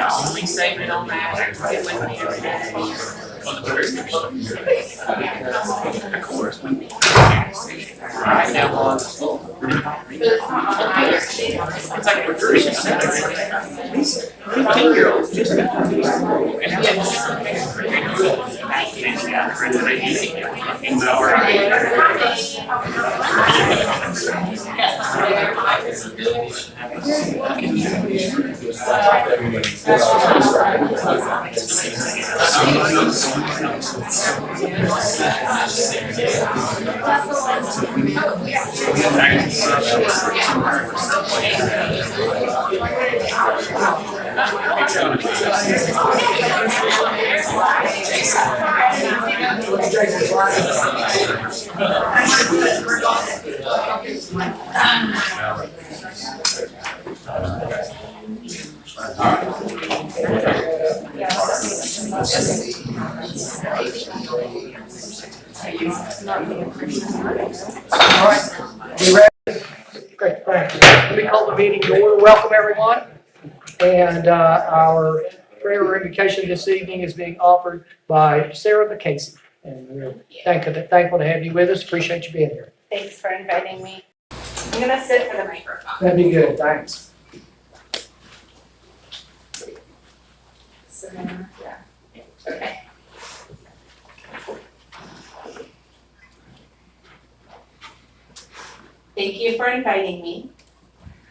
Only saving on that. Of course. Right now on it's like we're 15-year-olds just All right, you ready? Great, thank you. Let me call the meeting to order. Welcome, everyone. And our prayer or invocation this evening is being offered by Sarah McCasey. And we're thankful to have you with us. Appreciate you being here. Thanks for inviting me. I'm going to sit for the microphone. That'd be good, thanks. So then, yeah. Okay. Thank you for inviting me.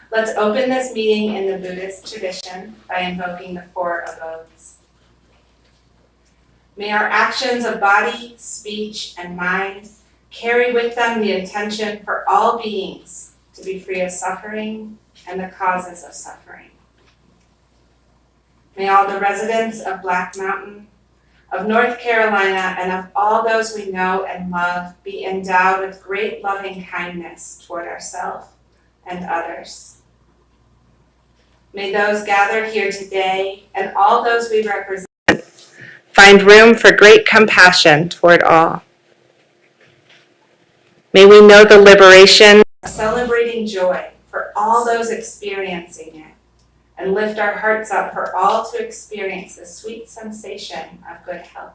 Let's open this meeting in the Buddhist tradition by invoking the four abodes. May our actions of body, speech, and mind carry with them the intention for all beings to be free of suffering and the causes of suffering. May all the residents of Black Mountain, of North Carolina, and of all those we know and love be endowed with great loving kindness toward ourselves and others. May those gathered here today and all those we represent find room for great compassion toward all. May we know the liberation of celebrating joy for all those experiencing it, and lift our hearts up for all to experience the sweet sensation of good health.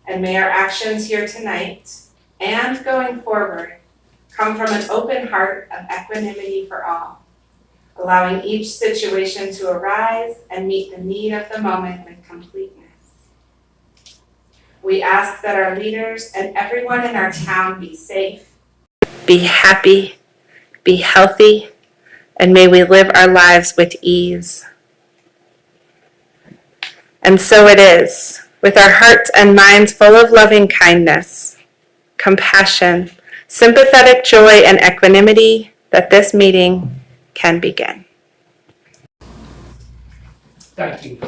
And may our actions here tonight and going forward come from an open heart of equanimity for all, allowing each situation to arise and meet the need of the moment with completeness. We ask that our leaders and everyone in our town be safe, be happy, be healthy, and may we live our lives with ease. And so it is, with our hearts and minds full of loving kindness, compassion, sympathetic joy, and equanimity, that this meeting can begin. Thank you.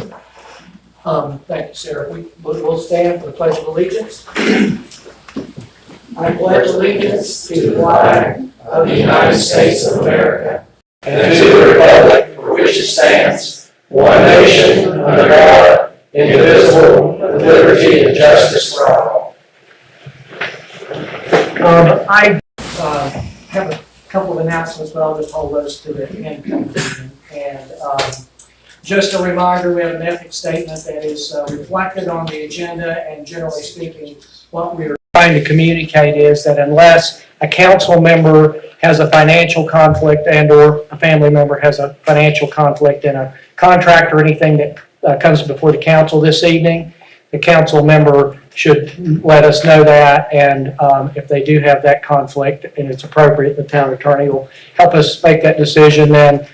Thank you, Sarah. We'll stand for the Pledge of Allegiance. I pledge allegiance to the flag of the United States of America and to the republic for which it stands, one nation, under God, indivisible, with liberty and justice for all. I have a couple of announcements, but I'll just hold those to the end. And just a reminder, we have an ethics statement that is reflected on the agenda, and generally speaking, what we're trying to communicate is that unless a council member has a financial conflict and or a family member has a financial conflict in a contract or anything that comes before the council this evening, the council member should let us know that, and if they do have that conflict and it's appropriate, the town attorney will help us make that decision. Then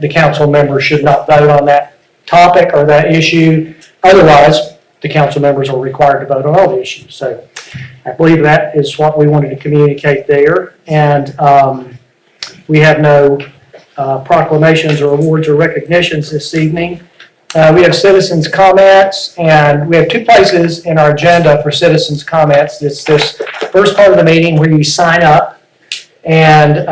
the council member should not vote on that topic or that issue. Otherwise, the council members are required to vote on all the issues. So I believe that is what we wanted to communicate there. And we have no proclamations or awards or recognitions this evening. We have citizens' comments, and we have two places in our agenda for citizens' comments. It's this first part of the meeting where you sign up, and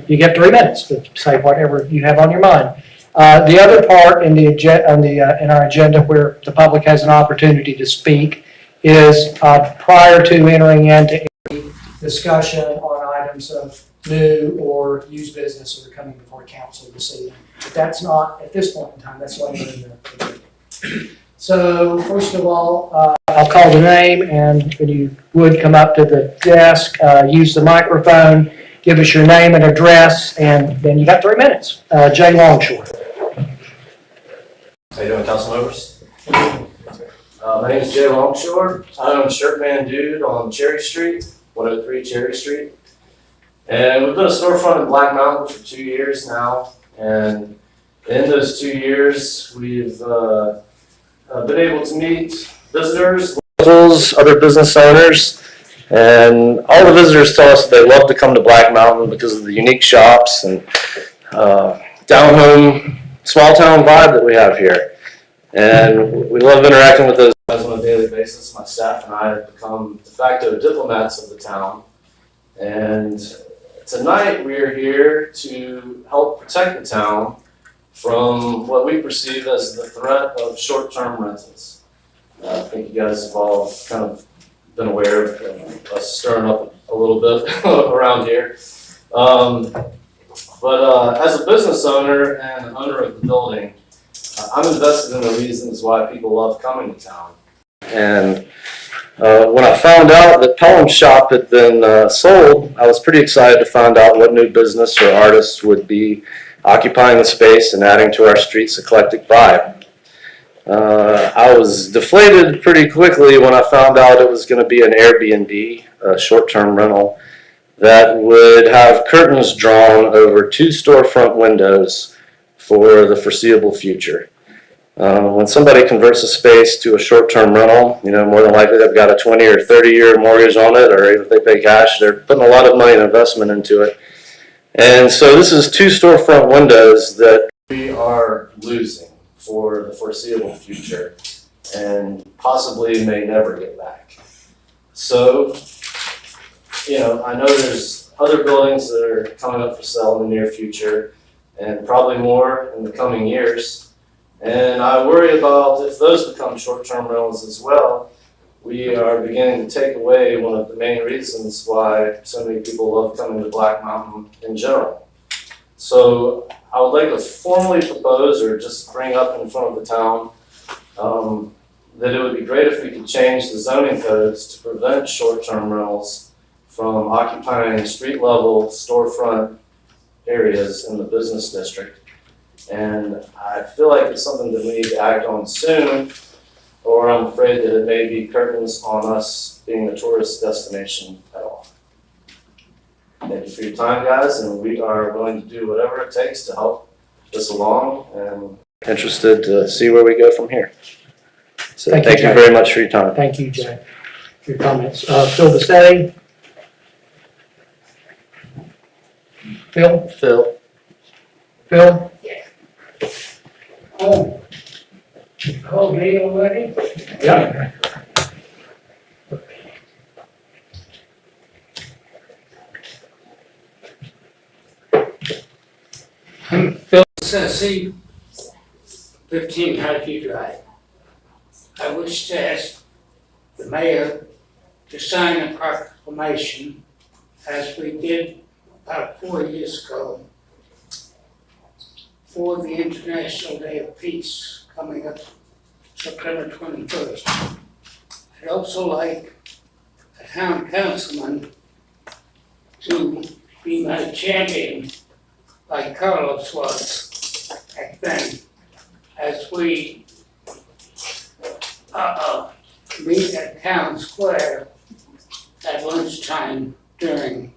you get 3 minutes to say whatever you have on your mind. The other part in in our agenda where the public has an opportunity to speak is prior to entering into any discussion on items of new or used business that are coming before council this evening. But that's not, at this point in time, that's later in the. So first of all, I'll call the name, and when you would come up to the desk, use the microphone, give us your name and address, and then you got 3 minutes. Jay Longshore. How you doing, council members? My name is Jay Longshore. I own Shirtman Dude on Cherry Street, 103 Cherry Street. And we've been a storefront in Black Mountain for 2 years now. And in those 2 years, we've been able to meet visitors, locals, other business owners. And all the visitors tell us that they love to come to Black Mountain because of the unique shops and down-home, small-town vibe that we have here. And we love interacting with those guys on a daily basis. My staff and I have become de facto diplomats of the town. And tonight we are here to help protect the town from what we perceive as the threat of short-term rentals. I think you guys have all kind of been aware of us stirring up a little bit around here. But as a business owner and owner of the building, I'm invested in the reasons why people love coming to town. And when I found out that Pelham's shop had been sold, I was pretty excited to find out what new business or artists would be occupying the space and adding to our street's eclectic vibe. I was deflated pretty quickly when I found out it was going to be an Airbnb, a short-term rental, that would have curtains drawn over 2 storefront windows for the foreseeable future. When somebody converts a space to a short-term rental, more than likely they've got a 20 or 30-year mortgage on it, or even if they pay cash, they're putting a lot of money and investment into it. And so this is 2 storefront windows that we are losing for the foreseeable future and possibly may never get back. So, I know there's other buildings that are coming up for sale in the near future and probably more in the coming years. And I worry about if those become short-term rentals as well, we are beginning to take away one of the main reasons why so many people love coming to Black Mountain in general. So I would like to formally propose or just bring up in front of the town that it would be great if we could change the zoning codes to prevent short-term rentals from occupying street-level storefront areas in the business district. And I feel like it's something that we need to act on soon, or I'm afraid that it may be curtains on us being a tourist destination at all. Thank you for your time, guys, and we are willing to do whatever it takes to help this along, and interested to see where we go from here. So thank you very much for your time. Thank you, Jay, for your comments. Phil Bassetti. Phil? Oh. You called me already? Yeah. I'm Phil Sessi, 15 Highview Drive. I wish to ask the mayor to sign a proclamation, as we did about 4 years ago, for the International Day of Peace coming up September 21st. I'd also like a town councilman to be my champion, like Carlos was back then, as we meet at Town Square at lunchtime during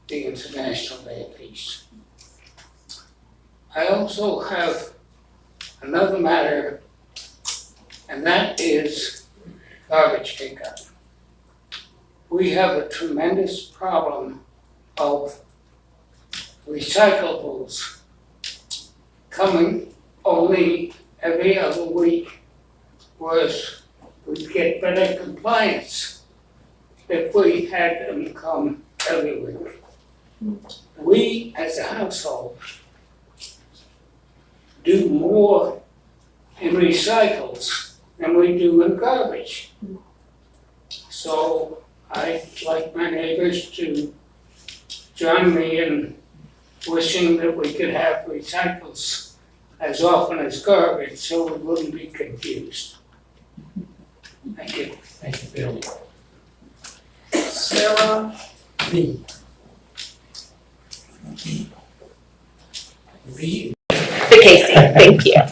the International Day of Peace. I also have another matter, and that is garbage pickup. We have a tremendous problem of recyclables coming only every other week, whereas we'd get better compliance if we had them come every week. We, as a household, do more in recycles than we do in garbage. So I'd like my neighbors to join me in wishing that we could have recycles as often as garbage, so we wouldn't be confused. Thank you. Thank you, Bill. Sarah, B. Casey, thank you.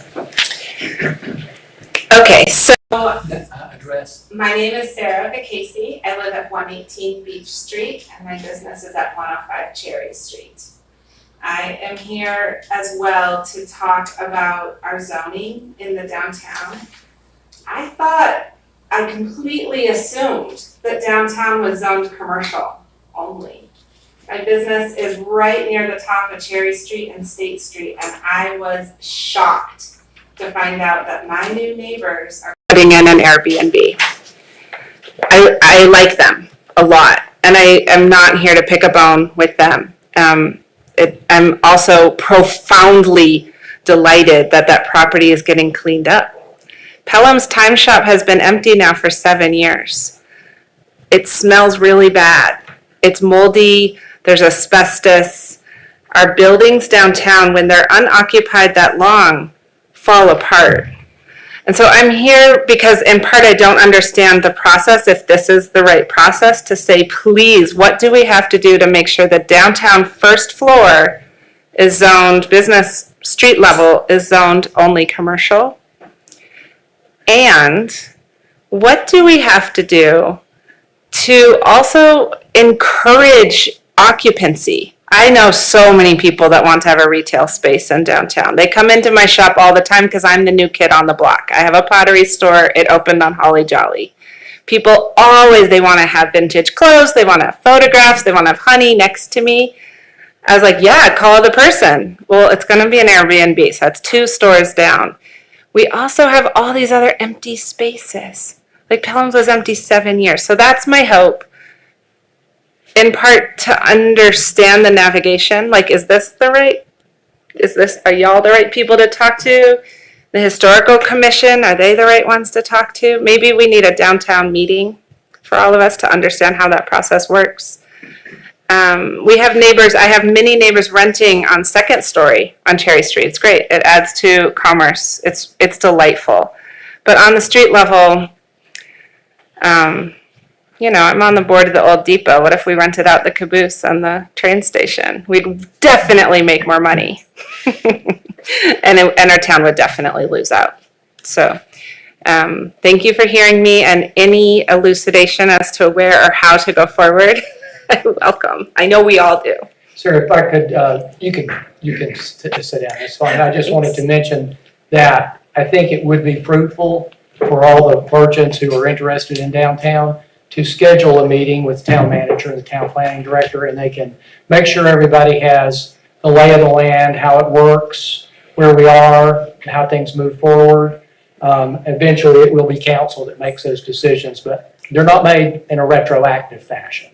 Okay, so Address. My name is Sarah Casey. I live at 118 Beach Street and my business is at 105 Cherry Street. I am here as well to talk about our zoning in the downtown. I completely assumed that downtown was zoned commercial only. My business is right near the top of Cherry Street and State Street, and I was shocked to find out that my new neighbors are putting in an Airbnb. I like them a lot, and I am not here to pick a bone with them. I'm also profoundly delighted that that property is getting cleaned up. Pelham's Time Shop has been empty now for 7 years. It smells really bad. It's moldy, there's asbestos. Our buildings downtown, when they're unoccupied that long, fall apart. And so I'm here because in part I don't understand the process, if this is the right process, to say, please, what do we have to do to make sure the downtown first floor is zoned, business street level is zoned only commercial? And what do we have to do to also encourage occupancy? I know so many people that want to have a retail space in downtown. They come into my shop all the time because I'm the new kid on the block. I have a pottery store. It opened on Holly Jolly. People always, they want to have vintage clothes. They want to have photographs. They want to have honey next to me. I was like, yeah, call the person. Well, it's going to be an Airbnb, so that's 2 stores down. We also have all these other empty spaces. Like Pelham's was empty 7 years. So that's my hope. In part to understand the navigation. Like, are y'all the right people to talk to? The Historical Commission, are they the right ones to talk to? Maybe we need a downtown meeting for all of us to understand how that process works. We have neighbors, I have many neighbors renting on 2nd story on Cherry Street. It's great. It adds to commerce. It's delightful. But on the street level, I'm on the board of the old depot. What if we rented out the caboose on the train station? We'd definitely make more money. and our town would definitely lose out. So thank you for hearing me, and any elucidation as to where or how to go forward, I welcome. I know we all do. Sir, if I could, you can sit down, it's fine. I just wanted to mention that I think it would be fruitful for all the merchants who are interested in downtown to schedule a meeting with the town manager and the town planning director, and they can make sure everybody has the lay of the land, how it works, where we are, and how things move forward. Eventually, it will be council that makes those decisions, but they're not made in a retroactive fashion.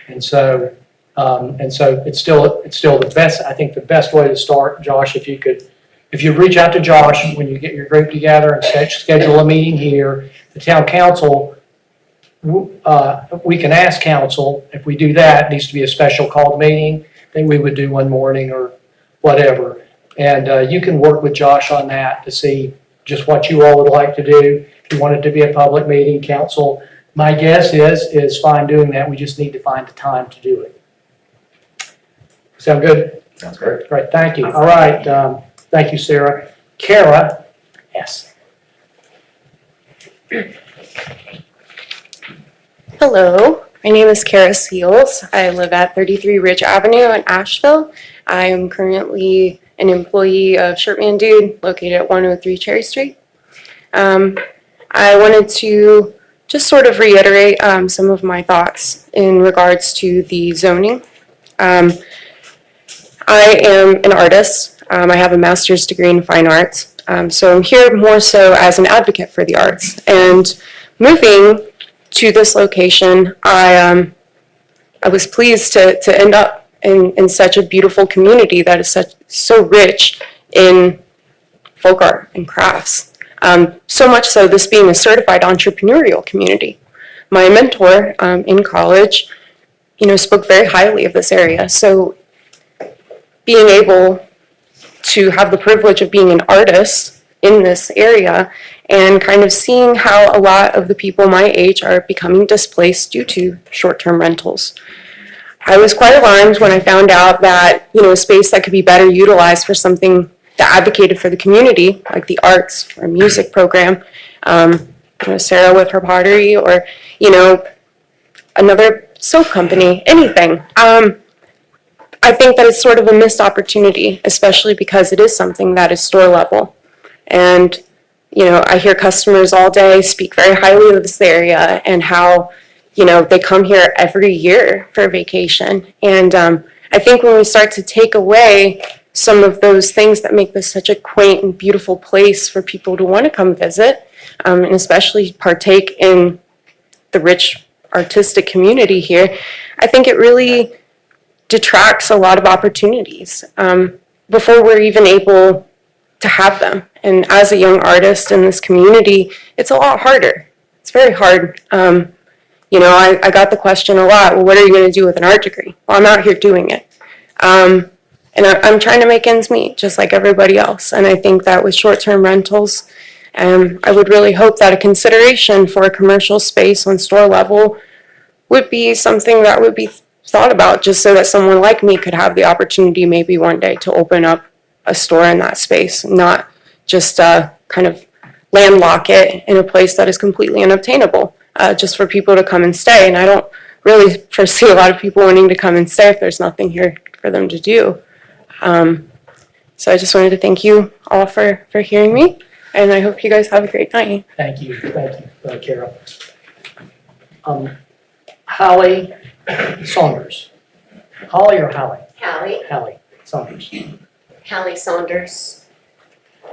And so it's still the best. I think the best way to start, Josh, if you reach out to Josh when you get your group together and schedule a meeting here, the town council, we can ask council. If we do that, it needs to be a special called meeting. Then we would do one morning or whatever. And you can work with Josh on that to see just what you all would like to do. If you want it to be a public meeting, council, my guess is fine doing that. We just need to find the time to do it. Sound good? Sounds great. Great, thank you. All right, thank you, Sarah. Kara, yes. Hello, my name is Kara Seals. I live at 33 Ridge Avenue in Asheville. I am currently an employee of Shirtman Dude, located at 103 Cherry Street. I wanted to just sort of reiterate some of my thoughts in regards to the zoning. I am an artist. I have a master's degree in fine arts. So I'm here more so as an advocate for the arts. And moving to this location, I was pleased to end up in such a beautiful community that is so rich in folk art and crafts. So much so, this being a certified entrepreneurial community. My mentor in college, spoke very highly of this area. So being able to have the privilege of being an artist in this area and kind of seeing how a lot of the people my age are becoming displaced due to short-term rentals. I was quite alarmed when I found out that, a space that could be better utilized for something that advocated for the community, like the arts or music program, Sarah with her pottery, or, another soap company, anything. I think that it's sort of a missed opportunity, especially because it is something that is store level. And, I hear customers all day speak very highly of this area and how, they come here every year for vacation. And I think when we start to take away some of those things that make this such a quaint and beautiful place for people to want to come visit, and especially partake in the rich artistic community here, I think it really detracts a lot of opportunities before we're even able to have them. And as a young artist in this community, it's a lot harder. It's very hard. I got the question a lot, well, what are you going to do with an art degree? Well, I'm out here doing it. And I'm trying to make ends meet, just like everybody else. And I think that with short-term rentals, I would really hope that a consideration for a commercial space on store level would be something that would be thought about, just so that someone like me could have the opportunity maybe one day to open up a store in that space, not just kind of landlock it in a place that is completely unobtainable, just for people to come and stay. And I don't really foresee a lot of people wanting to come and stay if there's nothing here for them to do. So I just wanted to thank you all for hearing me, and I hope you guys have a great night. Thank you, Carol. Holly Saunders. Holly or Hallie? Hallie, Hallie Saunders. Hallie Saunders,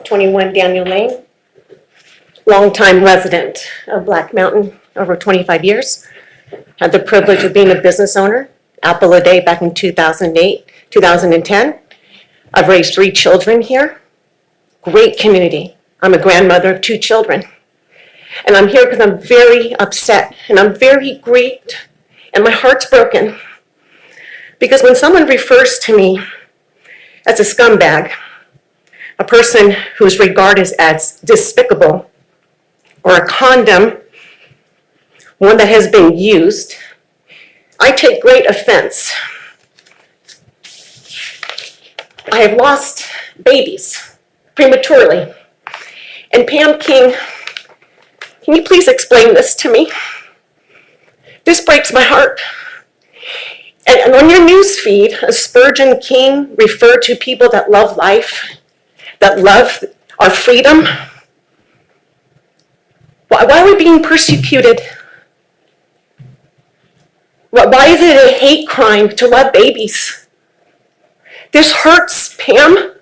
21 Daniel Lane, longtime resident of Black Mountain, over 25 years. Had the privilege of being a business owner, apple a day back in 2008, 2010. I've raised 3 children here. Great community. I'm a grandmother of 2 children. And I'm here because I'm very upset and I'm very grieved and my heart's broken. Because when someone refers to me as a scumbag, a person who is regarded as despicable, or a condom, one that has been used, I take great offense. I have lost babies prematurely. And Pam King, can you please explain this to me? This breaks my heart. And on your news feed, Spurgeon King referred to people that love life, that love our freedom. Why are we being persecuted? Why is it a hate crime to love babies? This hurts, Pam.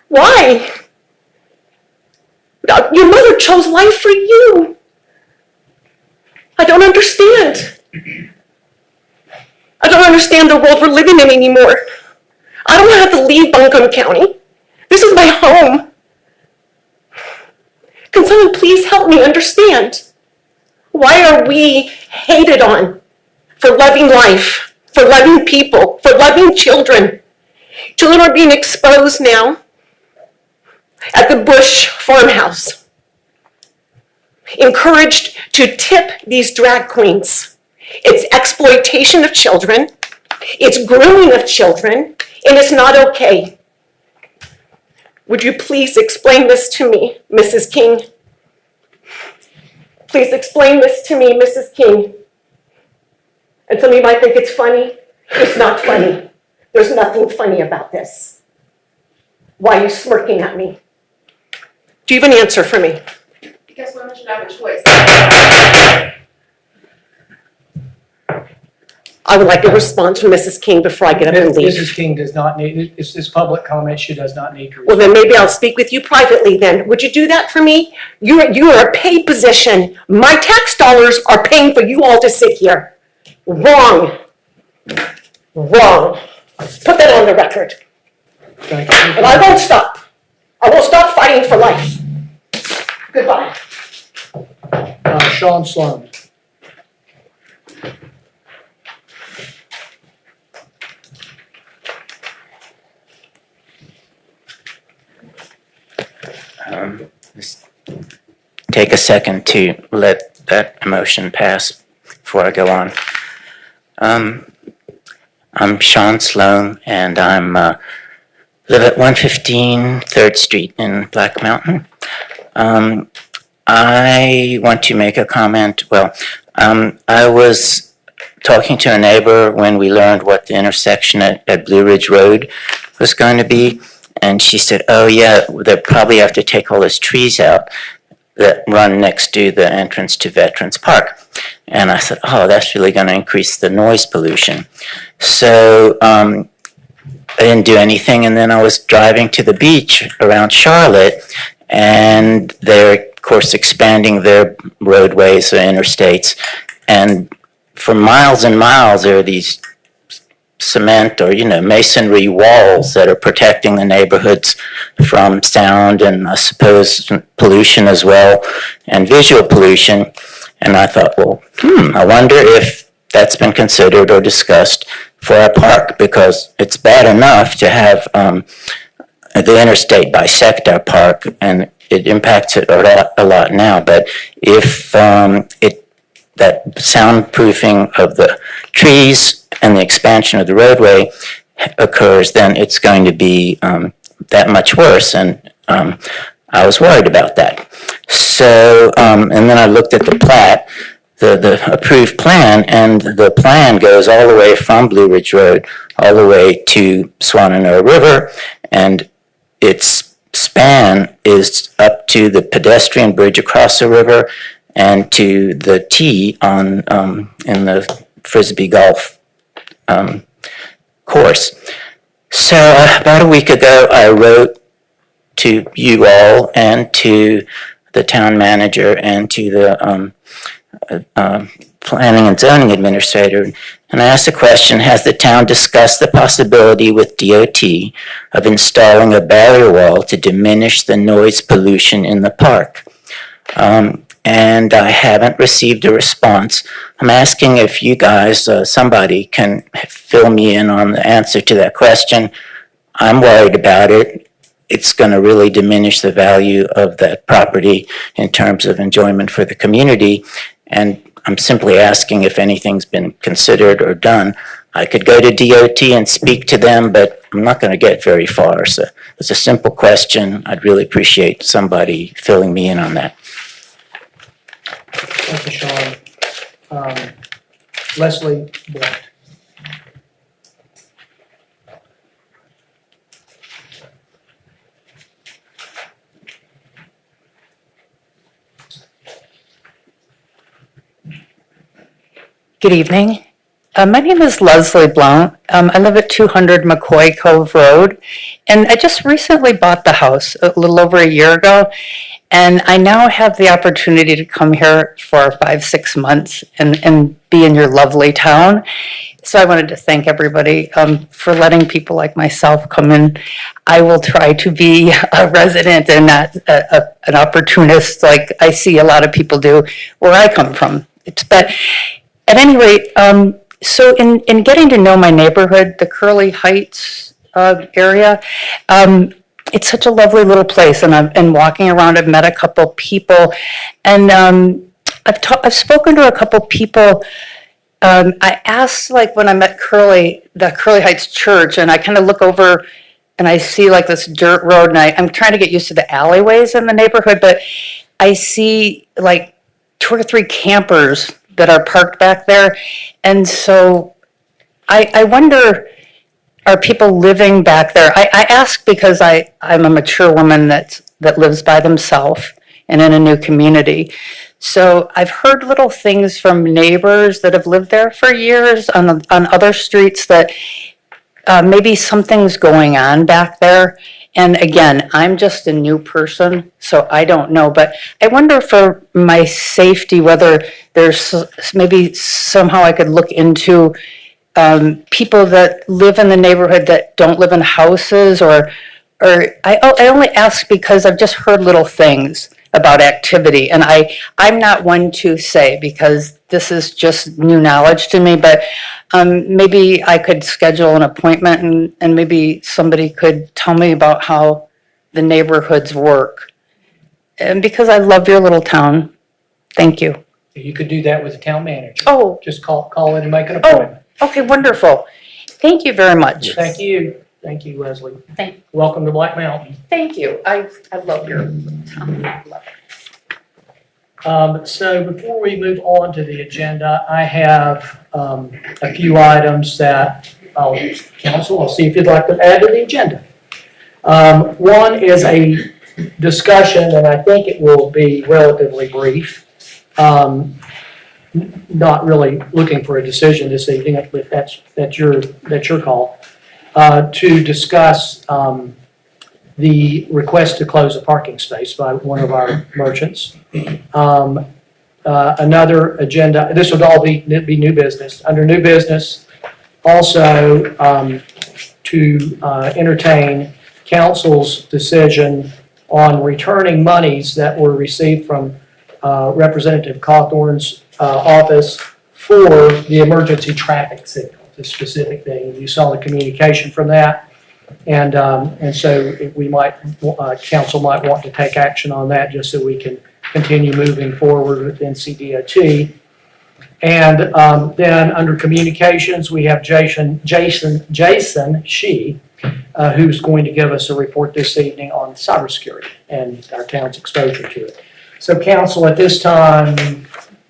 Why? Your mother chose life for you. I don't understand. I don't understand the world we're living in anymore. I don't have to leave Buncombe County. This is my home. Can someone please help me understand? Why are we hated on for loving life, for loving people, for loving children? Children are being exposed now at the Bush farmhouse, encouraged to tip these drag queens. It's exploitation of children, it's grooming of children, and it's not okay. Would you please explain this to me, Mrs. King? Please explain this to me, Mrs. King. And some of you might think it's funny. It's not funny. There's nothing funny about this. Why are you smirking at me? Do you have an answer for me? Because women should have a choice. I would like a response from Mrs. King before I get up and leave. Mrs. King does not need, it's public comment, she does not need to. Well, then maybe I'll speak with you privately then. Would you do that for me? You are a paid position. My tax dollars are paying for you all to sit here. Wrong. Wrong. Put that on the record. Thank you. And I won't stop. I won't stop fighting for life. Goodbye. Sean Sloan. Just take a second to let that emotion pass before I go on. I'm Sean Sloan, and I'm live at 115 3rd Street in Black Mountain. I want to make a comment. Well, I was talking to a neighbor when we learned what the intersection at Blue Ridge Road was going to be. And she said, oh yeah, they'll probably have to take all those trees out that run next to the entrance to Veterans Park. And I said, oh, that's really going to increase the noise pollution. So I didn't do anything. And then I was driving to the beach around Charlotte, and they're, of course, expanding their roadways or interstates. And for miles and miles, there are these cement or, masonry walls that are protecting the neighborhoods from sound and I suppose pollution as well, and visual pollution. And I thought, well, I wonder if that's been considered or discussed for our park, because it's bad enough to have the interstate bisect our park, and it impacts it a lot now. But if that soundproofing of the trees and the expansion of the roadway occurs, then it's going to be that much worse. And I was worried about that. So, and then I looked at the plat, the approved plan, and the plan goes all the way from Blue Ridge Road all the way to Swannanoa River, and its span is up to the pedestrian bridge across the river and to the tee on in the Frisbee golf course. So about a week ago, I wrote to you all and to the town manager and to the planning and zoning administrator, and I asked the question, has the town discussed the possibility with DOT of installing a barrier wall to diminish the noise pollution in the park? And I haven't received a response. I'm asking if you guys, somebody can fill me in on the answer to that question. I'm worried about it. It's going to really diminish the value of that property in terms of enjoyment for the community. And I'm simply asking if anything's been considered or done. I could go to DOT and speak to them, but I'm not going to get very far. So it's a simple question. I'd really appreciate somebody filling me in on that. Thank you, Sean. Leslie Blunt. Good evening. My name is Leslie Blount. I live at 200 McCoy Cove Road, and I just recently bought the house a little over a year ago, and I now have the opportunity to come here for 5-6 months and be in your lovely town. So I wanted to thank everybody for letting people like myself come in. I will try to be a resident and not an opportunist like I see a lot of people do where I come from. But at any rate, so in getting to know my neighborhood, the Curly Heights area, it's such a lovely little place, and I've been walking around. I've met a couple people, and I've spoken to a couple people. I asked, like, when I met the Curly Heights Church, and I kind of look over and I see like this dirt road, and I'm trying to get used to the alleyways in the neighborhood, but I see like 2 or 3 campers that are parked back there. And so I wonder, are people living back there? I ask because I'm a mature woman that lives by themselves and in a new community. So I've heard little things from neighbors that have lived there for years on other streets that maybe something's going on back there. And again, I'm just a new person, so I don't know. But I wonder for my safety, whether there's maybe somehow I could look into people that live in the neighborhood that don't live in houses, or I only ask because I've just heard little things about activity, and I'm not one to say because this is just new knowledge to me, but maybe I could schedule an appointment and maybe somebody could tell me about how the neighborhoods work. And because I love your little town, thank you. You could do that with the town manager. Oh, Just call in and make an appointment. okay, wonderful. Thank you very much. Thank you. Thank you, Leslie. Thank- Welcome to Black Mountain. Thank you. I love your town. I love it. So before we move on to the agenda, I have a few items that I'll see if you'd like to add to the agenda. One is a discussion, and I think it will be relatively brief. Not really looking for a decision this evening, if that's your call. To discuss the request to close a parking space by one of our merchants. Another agenda, this would all be new business. Under new business, also to entertain council's decision on returning monies that were received from Representative Cawthorn's office for the emergency traffic signal, the specific thing. You saw the communication from that. And so we might, council might want to take action on that just so we can continue moving forward with NCDOT. And then under communications, we have Jason Shee, who's going to give us a report this evening on cybersecurity and our town's exposure to it. So council, at this time,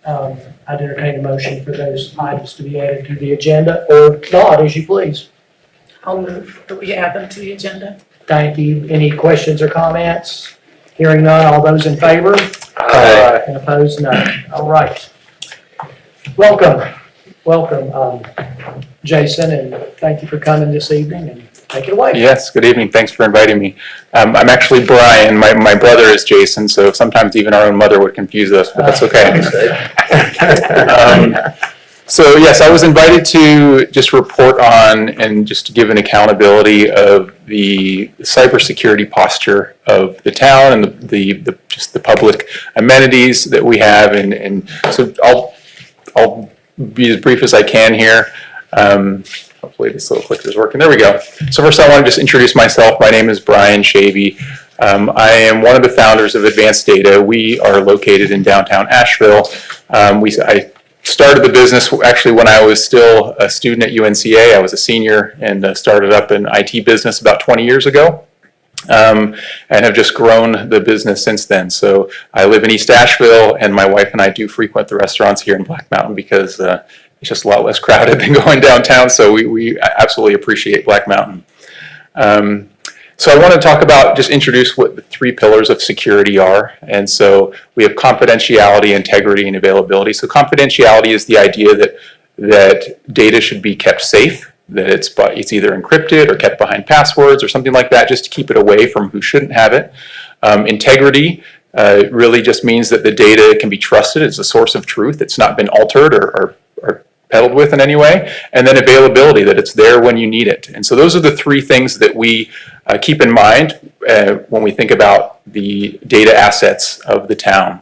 I'd entertain a motion for those items to be added to the agenda, or not, as you please. I'll move that we add them to the agenda. Thank you. Any questions or comments? Hearing none, all those in favor? Aye. And opposed, none. All right. Welcome, Jason, and thank you for coming this evening, and take it away. Yes, good evening. Thanks for inviting me. I'm actually Brian. My brother is Jason, so sometimes even our own mother would confuse us, but that's okay. So yes, I was invited to just report on and just to give an accountability of the cybersecurity posture of the town and the just the public amenities that we have, and so I'll be as brief as I can here. Hopefully this little clicker is working. There we go. So first I want to just introduce myself. My name is Brian Shavy. I am one of the founders of Advanced Data. We are located in downtown Asheville. I started the business actually when I was still a student at UNCA. I was a senior and started up an IT business about 20 years ago. And have just grown the business since then. So I live in East Asheville, and my wife and I do frequent the restaurants here in Black Mountain because it's just a lot less crowded than going downtown. So we absolutely appreciate Black Mountain. So I want to introduce what the three pillars of security are. And so we have confidentiality, integrity, and availability. So confidentiality is the idea that data should be kept safe, that it's either encrypted or kept behind passwords or something like that, just to keep it away from who shouldn't have it. Integrity really just means that the data can be trusted. It's a source of truth. It's not been altered or peddled with in any way. And then availability, that it's there when you need it. And so those are the three things that we keep in mind when we think about the data assets of the town.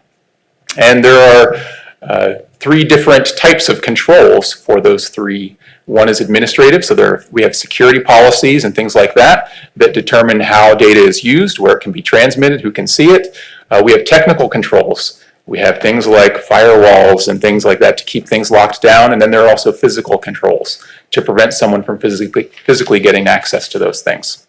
And there are three different types of controls for those three. One is administrative, so we have security policies and things like that determine how data is used, where it can be transmitted, who can see it. We have technical controls. We have things like firewalls and things like that to keep things locked down, and then there are also physical controls to prevent someone from physically getting access to those things.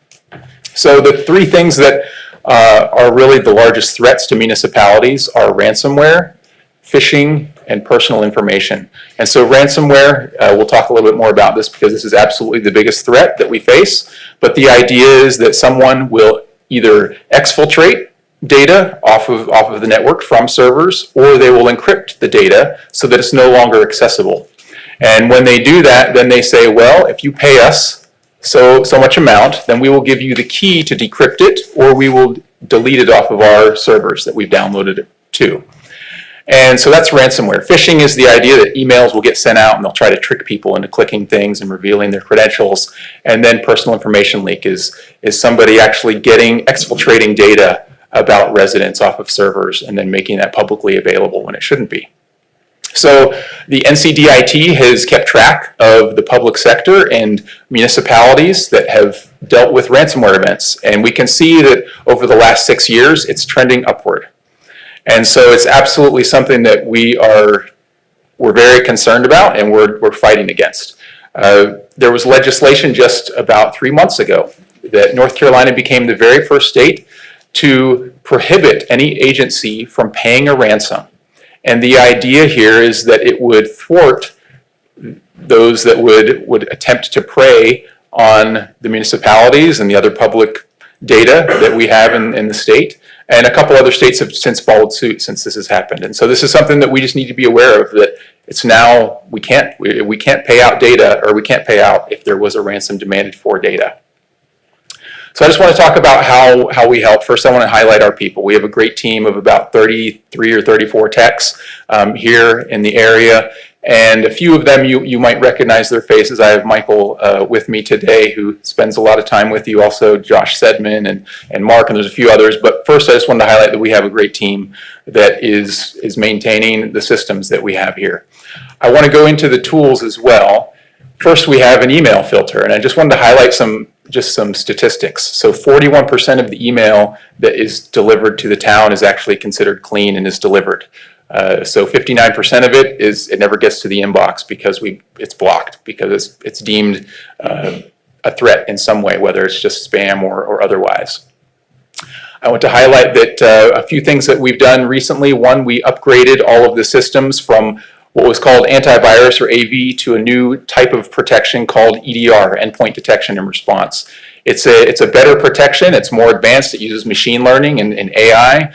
So the three things that are really the largest threats to municipalities are ransomware, phishing, and personal information. And so ransomware, we'll talk a little bit more about this because this is absolutely the biggest threat that we face. But the idea is that someone will either exfiltrate data off of the network from servers, or they will encrypt the data so that it's no longer accessible. And when they do that, then they say, well, if you pay us so much amount, then we will give you the key to decrypt it, or we will delete it off of our servers that we've downloaded it to. And so that's ransomware. Phishing is the idea that emails will get sent out and they'll try to trick people into clicking things and revealing their credentials. And then personal information leak is somebody actually exfiltrating data about residents off of servers and then making that publicly available when it shouldn't be. So the NCDIT has kept track of the public sector and municipalities that have dealt with ransomware events. And we can see that over the last 6 years, it's trending upward. And so it's absolutely something that we're very concerned about and we're fighting against. There was legislation just about 3 months ago that North Carolina became the very first state to prohibit any agency from paying a ransom. And the idea here is that it would thwart those that would attempt to prey on the municipalities and the other public data that we have in the state. And a couple other states have since followed suit since this has happened. And so this is something that we just need to be aware of, that it's now, we can't pay out data, or we can't pay out if there was a ransom demanded for data. So I just want to talk about how we help. First, I want to highlight our people. We have a great team of about 33 or 34 techs here in the area. And a few of them, you might recognize their faces. I have Michael with me today, who spends a lot of time with you. Also, Josh Sedman and Mark, and there's a few others. But first, I just wanted to highlight that we have a great team that is maintaining the systems that we have here. I want to go into the tools as well. First, we have an email filter, and I just wanted to highlight some statistics. So 41% of the email that is delivered to the town is actually considered clean and is delivered. So 59% of it never gets to the inbox because it's blocked, because it's deemed a threat in some way, whether it's just spam or otherwise. I want to highlight that a few things that we've done recently. One, we upgraded all of the systems from what was called antivirus or AV to a new type of protection called EDR, Endpoint Detection and Response. It's a better protection. It's more advanced. It uses machine learning and AI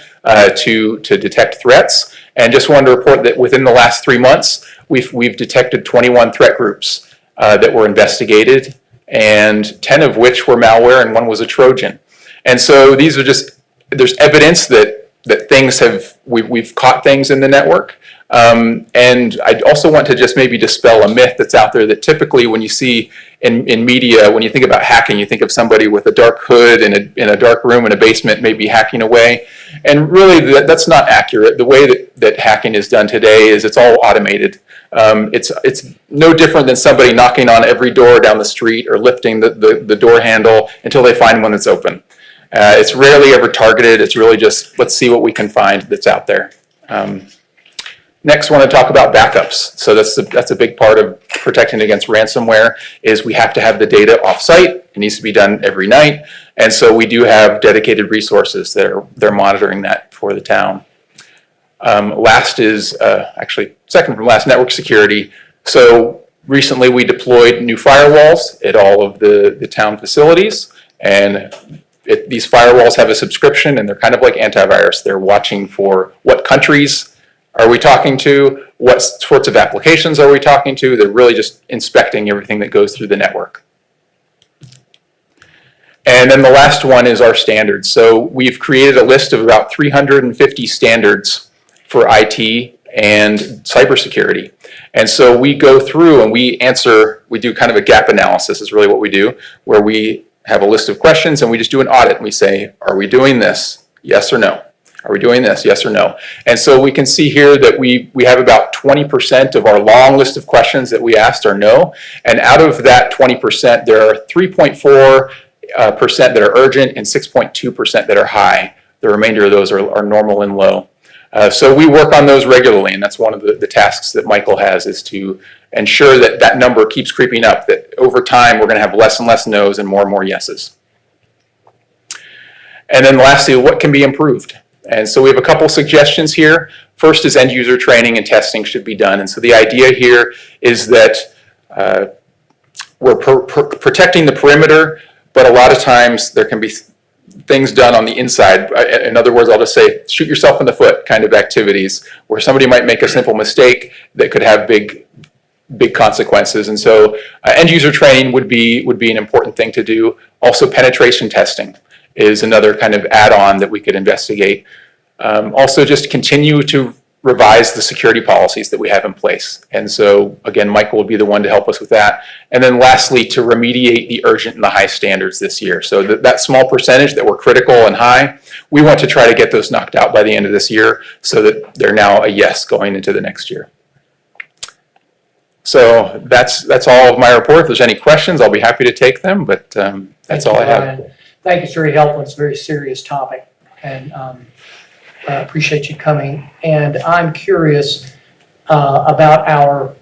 to detect threats. And just wanted to report that within the last 3 months, we've detected 21 threat groups that were investigated, and 10 of which were malware and 1 was a Trojan. And so these are there's evidence that we've caught things in the network. And I also want to just maybe dispel a myth that's out there that typically when you see in media, when you think about hacking, you think of somebody with a dark hood in a dark room in a basement, maybe hacking away. And really that's not accurate. The way that hacking is done today is it's all automated. It's no different than somebody knocking on every door down the street or lifting the door handle until they find one that's open. It's rarely ever targeted. It's really just, let's see what we can find that's out there. Next, I want to talk about backups. So that's a big part of protecting against ransomware, is we have to have the data off-site. It needs to be done every night. And so we do have dedicated resources they're monitoring that for the town. Last is, actually second from last, network security. So recently we deployed new firewalls at all of the town facilities. And these firewalls have a subscription, and they're kind of like antivirus. They're watching for what countries are we talking to, what sorts of applications are we talking to. They're really just inspecting everything that goes through the network. And then the last one is our standards. So we've created a list of about 350 standards for IT and cybersecurity. And so we go through and we do kind of a gap analysis is really what we do, where we have a list of questions and we just do an audit and we say, are we doing this? Yes or no? Are we doing this? Yes or no? And so we can see here that we have about 20% of our long list of questions that we asked are no. And out of that 20%, there are 3.4% that are urgent and 6.2% that are high. The remainder of those are normal and low. So we work on those regularly, and that's one of the tasks that Michael has, is to ensure that that number keeps creeping up, that over time we're going to have less and less no's and more yeses. And then lastly, what can be improved? And so we have a couple suggestions here. First is end user training and testing should be done. And so the idea here is that we're protecting the perimeter, but a lot of times there can be things done on the inside. In other words, I'll just say, shoot yourself in the foot kind of activities where somebody might make a simple mistake that could have big consequences. And so end user training would be an important thing to do. Also, penetration testing is another kind of add-on that we could investigate. Also, just continue to revise the security policies that we have in place. And so, again, Michael will be the one to help us with that. And then lastly, to remediate the urgent and the high standards this year. So that small percentage that were critical and high, we want to try to get those knocked out by the end of this year so that they're now a yes going into the next year. So that's all of my report. If there's any questions, I'll be happy to take them, but that's all I have. Thank you, it's very helpful. It's a very serious topic, and I appreciate you coming. And I'm curious about our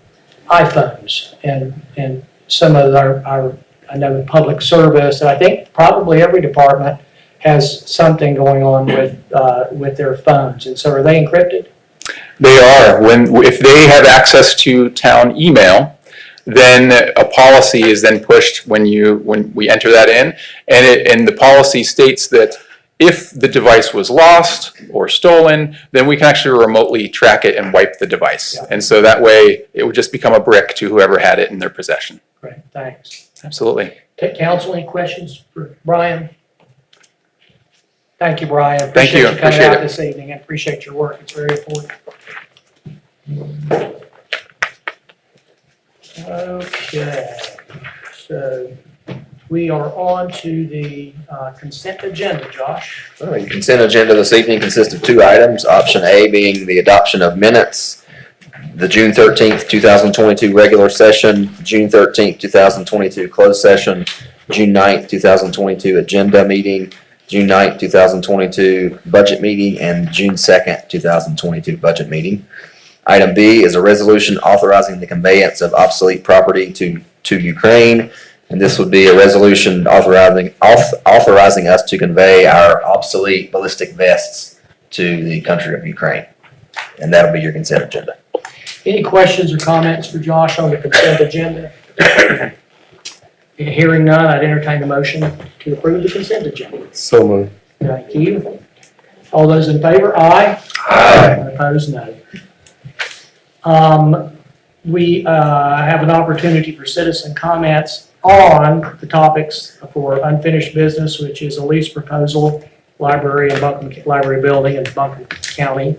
iPhones and some of our I know public service, and I think probably every department has something going on with their phones. And so, are they encrypted? They are. If they have access to town email, then a policy is then pushed when we enter that in, and the policy states that if the device was lost or stolen, then we can actually remotely track it and wipe the device. Yeah. And so that way it would just become a brick to whoever had it in their possession. Great, thanks. Absolutely. Council, any questions for Brian? Thank you, Brian. Thank you. Appreciate you coming out this evening. I appreciate your work. It's very important. Okay, so we are on to the consent agenda, Josh. All right, your consent agenda this evening consists of 2 items. Option A being the adoption of minutes, the June 13th, 2022 regular session, June 13th, 2022 closed session, June 9th, 2022 agenda meeting, June 9th, 2022 budget meeting, and June 2nd, 2022 budget meeting. Item B is a resolution authorizing the conveyance of obsolete property to Ukraine. And this would be a resolution authorizing us to convey our obsolete ballistic vests to the country of Ukraine. And that'll be your consent agenda. Any questions or comments for Josh on the consent agenda? Hearing none, I'd entertain a motion to approve the consent agenda. So moved. Thank you. All those in favor, aye. Aye. Opposed, no. We have an opportunity for citizen comments on the topics for unfinished business, which is a lease proposal, library and Buncombe Library Building in Buncombe County,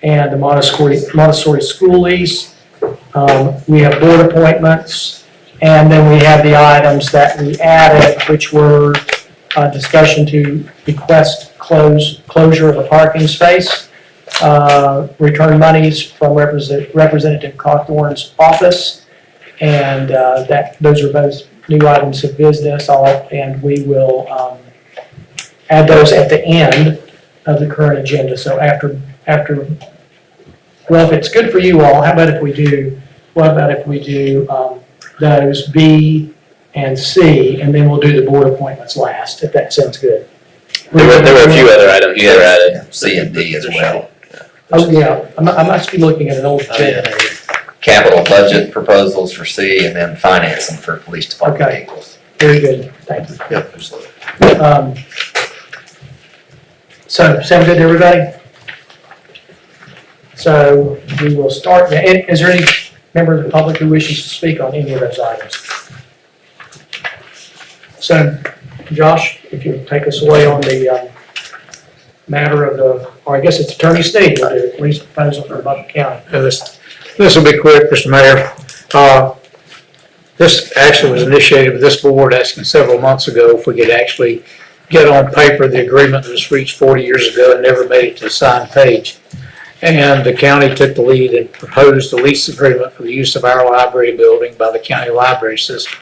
and the Montessori school lease. We have board appointments, and then we have the items that we added, which were discussion to request closure of a parking space, return monies from Representative Cawthorn's office, and those are both new items of business, and we will add those at the end of the current agenda. So after, well, if it's good for you all, how about if we do those B and C, and then we'll do the board appointments last, if that sounds good. There were a few other items that were added. C and D as well. Oh, yeah, I must be looking at an old agenda. Capital budget proposals for C, and then financing for police department Okay. vehicles. Very good, thank you. Yep, absolutely. So, sound good to everybody? So, we will start, is there any member of the public who wishes to speak on any of those items? So, Josh, if you would take us away on the matter of or I guess it's Attorney Steve, will do the police proposal for Buncombe County. This will be quick, Mr. Mayor. This actually was initiated with this board asking several months ago if we could actually get on paper the agreement that was reached 40 years ago and never made it to the signed page. And the county took the lead and proposed a lease agreement for the use of our library building by the county library system.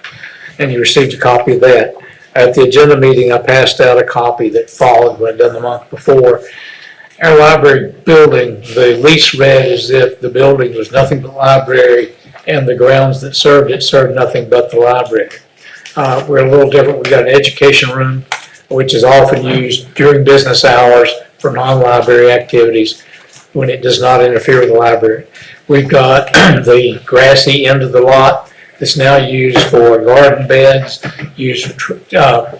And you received a copy of that. At the agenda meeting, I passed out a copy that followed what I'd done the month before. Our library building, the lease read as if the building was nothing but library and the grounds that served it served nothing but the library. We're a little different. We've got an education room, which is often used during business hours for non-library activities when it does not interfere with the library. We've got the grassy end of the lot It's now used for garden beds, used for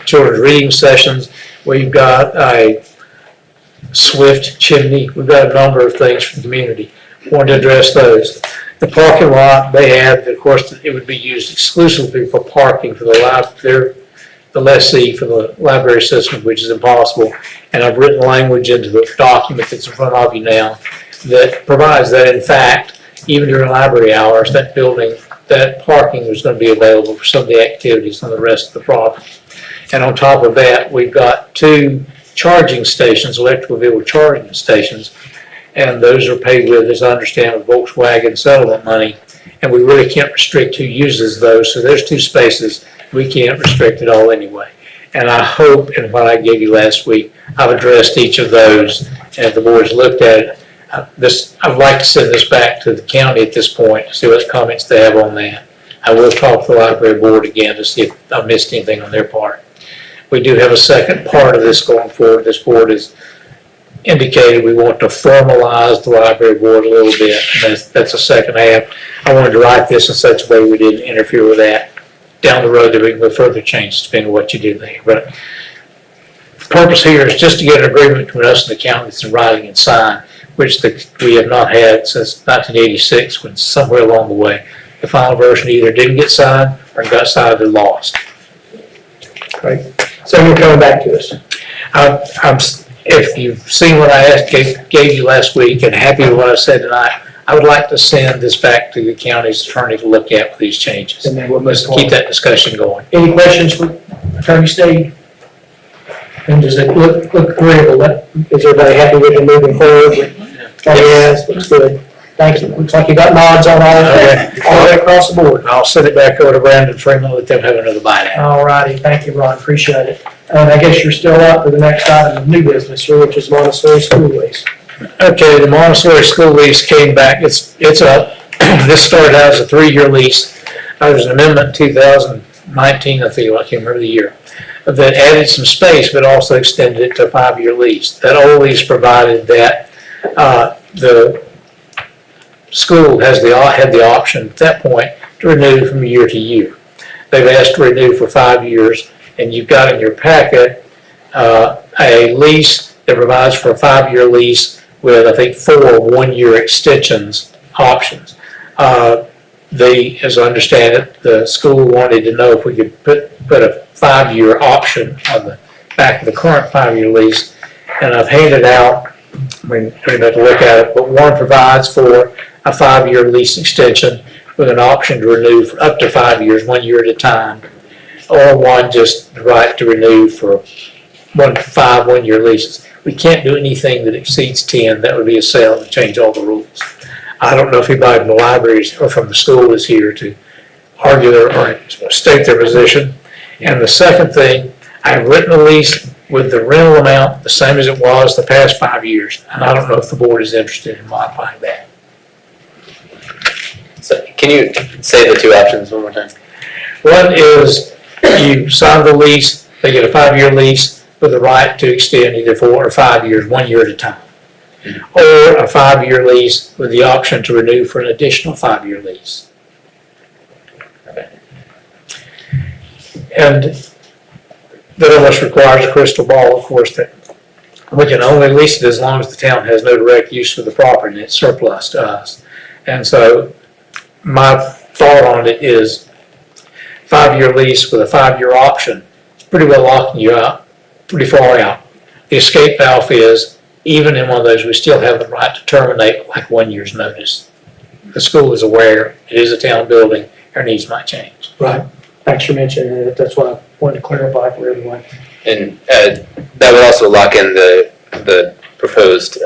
children's reading sessions. We've got a swift chimney. We've got a number of things for the community. Want to address those. The parking lot they have, of course, it would be used exclusively for parking for the lessee for the library system, which is impossible. And I've written language into the document that's in front of you now that provides that, in fact, even during library hours, that building, that parking is going to be available for some of the activities on the rest of the property. And on top of that, we've got 2 charging stations, electrical vehicle charging stations, and those are paid with, as I understand, with Volkswagen settlement money, and we really can't restrict who uses those, so there's 2 spaces. We can't restrict it all anyway. And I hope, and what I gave you last week, I've addressed each of those, and if the board's looked at it, I'd like to send this back to the county at this point to see what comments they have on that. I will talk to the library board again to see if I missed anything on their part. We do have a second part of this going forward. This board has indicated we want to formalize the library board a little bit, and that's a second half. I wanted to write this in such a way we didn't interfere with that. Down the road, there we can go further changes depending on what you do there. But the purpose here is just to get an agreement between us and the county that's in writing and signed, which we have not had since 1986, when somewhere along the way, the final version either didn't get signed or got signed and lost. Great. So you're coming back to us. If you've seen what I gave you last week and happy with what I said tonight, I would like to send this back to the county's attorney to look at with these changes. And then we'll Let's keep that discussion going. Any questions for Attorney Steve? And does it look agreeable? Is everybody happy with it moving forward? Yes, looks good. Thank you. Looks like you got nods on all the way across the board. I'll send it back over to Brandon Freeman, let them have another bite at it. All righty, thank you, Ron, appreciate it. And I guess you're still up for the next item of new business here, which is Montessori Schoolways. Okay, the Montessori school lease came back, it's up. This started out as a 3-year lease. There was an amendment in 2019, I think, I can't remember the year, that added some space, but also extended it to a 5-year lease. That old lease provided that the school had the option at that point to renew from year to year. They've asked to renew for 5 years, and you've got in your packet a lease that provides for a 5-year lease with, I think, 4 1-year extensions options. As I understand it, the school wanted to know if we could put a 5-year option on the back of the current 5-year lease, and I've handed out, we don't have to look at it, but one provides for a 5-year lease extension with an option to renew for up to 5 years, 1 year at a time, or one just the right to renew for 5 1-year leases. We can't do anything that exceeds 10. That would be a sale and change all the rules. I don't know if anybody from the libraries or from the school is here to argue or state their position. And the second thing, I've written a lease with the rental amount the same as it was the past 5 years. And I don't know if the board is interested in modifying that. So can you say the 2 options one more time? One is you sign the lease, they get a 5-year lease with the right to extend either 4 or 5 years, 1 year at a time. Or a 5-year lease with the option to renew for an additional 5-year lease. And that almost requires a crystal ball, of course, that we can only lease it as long as the town has no direct use for the property and it's surplus to us. And so my thought on it is 5-year lease with a 5-year option. It's pretty well locking you out, pretty far out. The escape valve is, even in one of those, we still have the right to terminate like 1 year's notice. The school is aware, it is a town building, our needs might change. Right. Thanks for mentioning it. That's what I wanted to clarify for everyone. And that would also lock in the proposed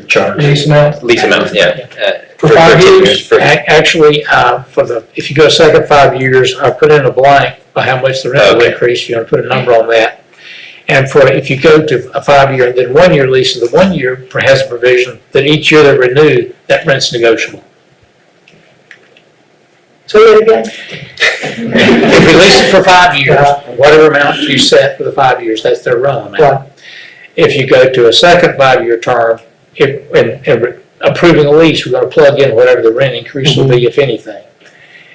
Charge. Lease amount? lease amount, yeah. For 5 years? Actually, if you go second 5 years, I put in a blank by how much the rent will increase. You want to put a number on that. And if you go to a 5-year and then 1-year lease, the 1 year has a provision that each year they renew, that rent's negotiable. Say that again? If we lease it for 5 years, whatever amount you set for the 5 years, that's their rental amount. Right. If you go to a second 5-year term, and approving a lease, we're gonna plug in whatever the rent increase will be, if anything.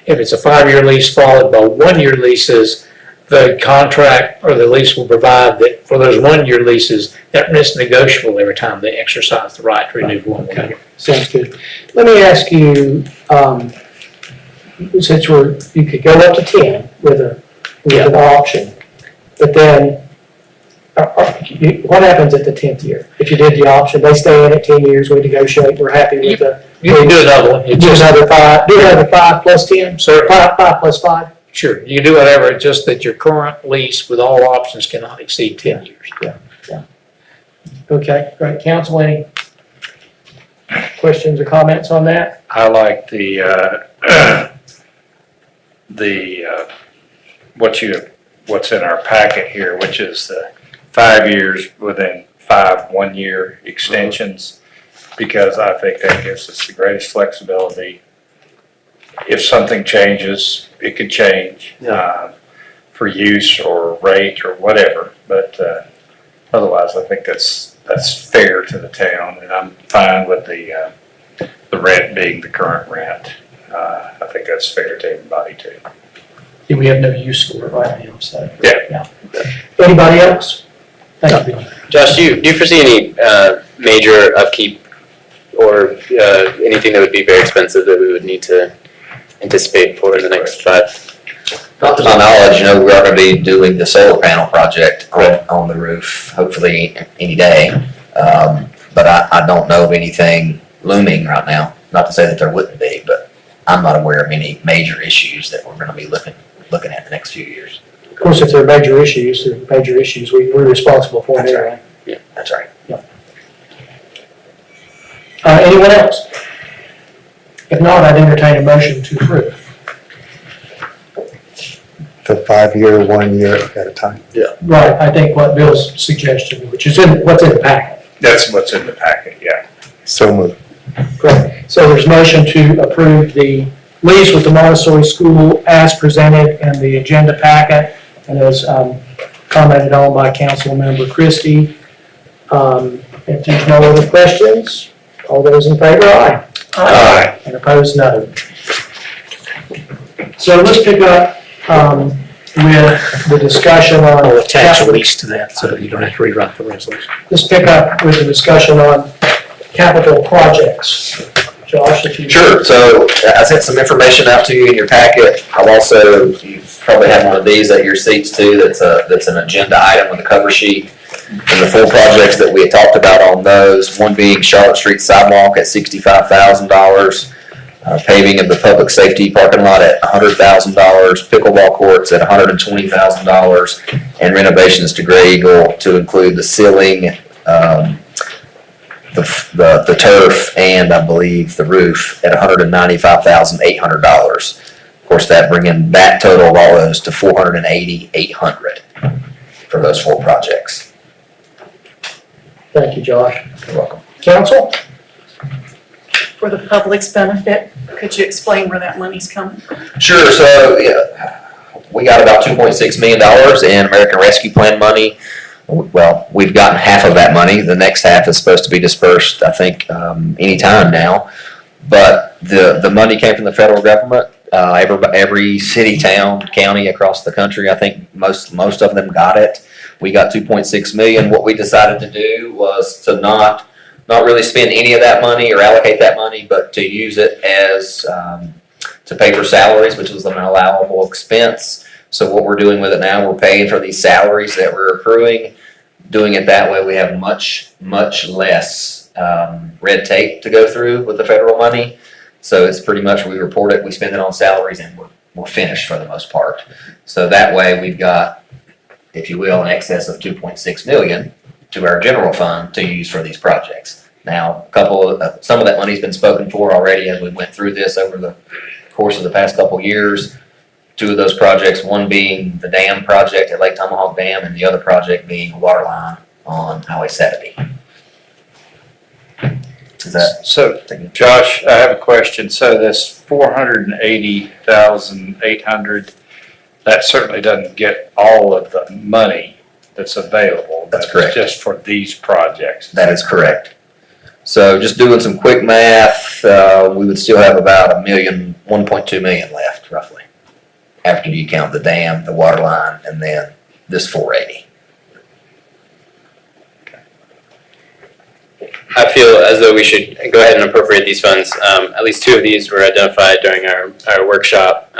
If it's a 5-year lease followed by 1-year leases, the contract or the lease will provide that for those 1-year leases, that rent's negotiable every time they exercise the right to renew 1 year. Sounds good. Let me ask you, since you could go up to 10 with an option, but then what happens at the 10th year? If you did the option, they stay in at 10 years, we negotiate, we're happy with the. You can do another one. Do another 5 plus 10? Sir. 5 plus 5? Sure, you can do whatever, it's just that your current lease with all options cannot exceed 10 years. Okay, great. Council, any questions or comments on that? I like what's in our packet here, which is the 5 years within 5 1-year extensions, because I think that gives us the greatest flexibility. If something changes, it could change for use or rate or whatever, but otherwise I think that's fair to the town, and I'm fine with the rent being the current rent. I think that's fair to everybody too. Yeah, we have no use for it right now, so. Yeah. Anybody else? Thank you, Bill. Josh, do you foresee any major upkeep or anything that would be very expensive that we would need to anticipate for the next 5? Not to my knowledge, we are gonna be doing the solar panel project on the roof, hopefully any day. But I don't know of anything looming right now. Not to say that there wouldn't be, but I'm not aware of any major issues that we're gonna be looking at the next few years. Of course, if there are major issues, we're responsible for it That's anyway. Yeah, that's right. Anyone else? If not, I'd entertain a motion to approve. For 5 year, 1 year at a time. Right, I think what Bill's suggestion, which is what's in the packet. That's what's in the packet, yeah. So moved. Correct. So there's a motion to approve the lease with the Montessori School as presented in the agenda packet and as commented on by Council Member Christie. If there's no other questions, all those in favor, aye. Aye. And opposed, no. So let's pick up with the discussion on. I'll attach a lease to that, so you don't have to rewrite the resolution. Let's pick up with the discussion on capital projects. Josh, if you. Sure, so I sent some information out to you in your packet. I've also, you've probably had one of these at your seats too, that's an agenda item with a cover sheet. And the full projects that we had talked about on those, one being Charlotte Street sidewalk at $65,000, paving of the public safety parking lot at $100,000, pickleball courts at $120,000, and renovations to Gray Eagle to include the ceiling, the turf, and I believe the roof at $195,800. Of course, that bringing that total of all those to $480,800 for those 4 projects. Thank you, Josh. You're welcome. Council? For the public's benefit, could you explain where that money's coming from? Sure, so we got about $2.6 million in American Rescue Plan money. Well, we've gotten half of that money. The next half is supposed to be dispersed, I think, anytime now. But the money came from the federal government. Every city, town, county across the country, I think most of them got it. We got $2.6 million. What we decided to do was to not really spend any of that money or allocate that money, but to use it as to pay for salaries, which was an allowable expense. So what we're doing with it now, we're paying for these salaries that we're accruing. Doing it that way, we have much less red tape to go through with the federal money. So it's pretty much, we report it, we spend it on salaries, and we're finished for the most part. So that way, we've got, if you will, in excess of $2.6 million to our general fund to use for these projects. Now, some of that money's been spoken for already as we went through this over the course of the past couple years. 2 of those projects, one being the dam project at Lake Tomahawk Dam, and the other project being a water line on Highway 70. So, Josh, I have a question. So this $480,800, that certainly doesn't get all of the money that's available. That's correct. Just for these projects. That is correct. So just doing some quick math, we would still have about 1.2 million left roughly. After you count the dam, the water line, and then this 480. I feel as though we should go ahead and appropriate these funds. At least 2 of these were identified during our workshop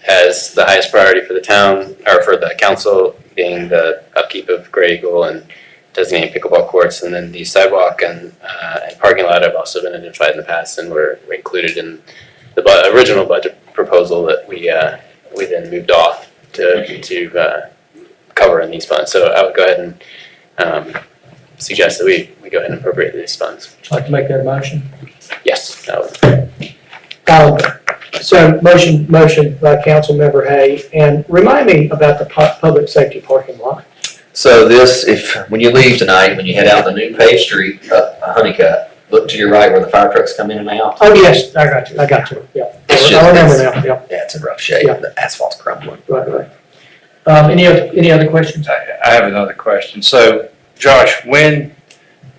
as the highest priority for the town, or for the council, being the upkeep of Gray Eagle and designating pickleball courts, and then the sidewalk and parking lot have also been identified in the past and were included in the original budget proposal that we then moved off to cover in these funds. So I would go ahead and suggest that we go ahead and appropriate these funds. Would you like to make that a motion? Yes, that would. So motion by Councilmember Hay, and remind me about the public safety parking lot. So when you leave tonight, when you head out the new paved street up Honeycutt, look to your right where the fire trucks come in and out. Oh, yes, I got you, yeah. I remember now, yeah. Yeah, it's in rough shape. Yeah. The asphalt's crumbling. Right. Any other questions? I have another question. So, Josh, when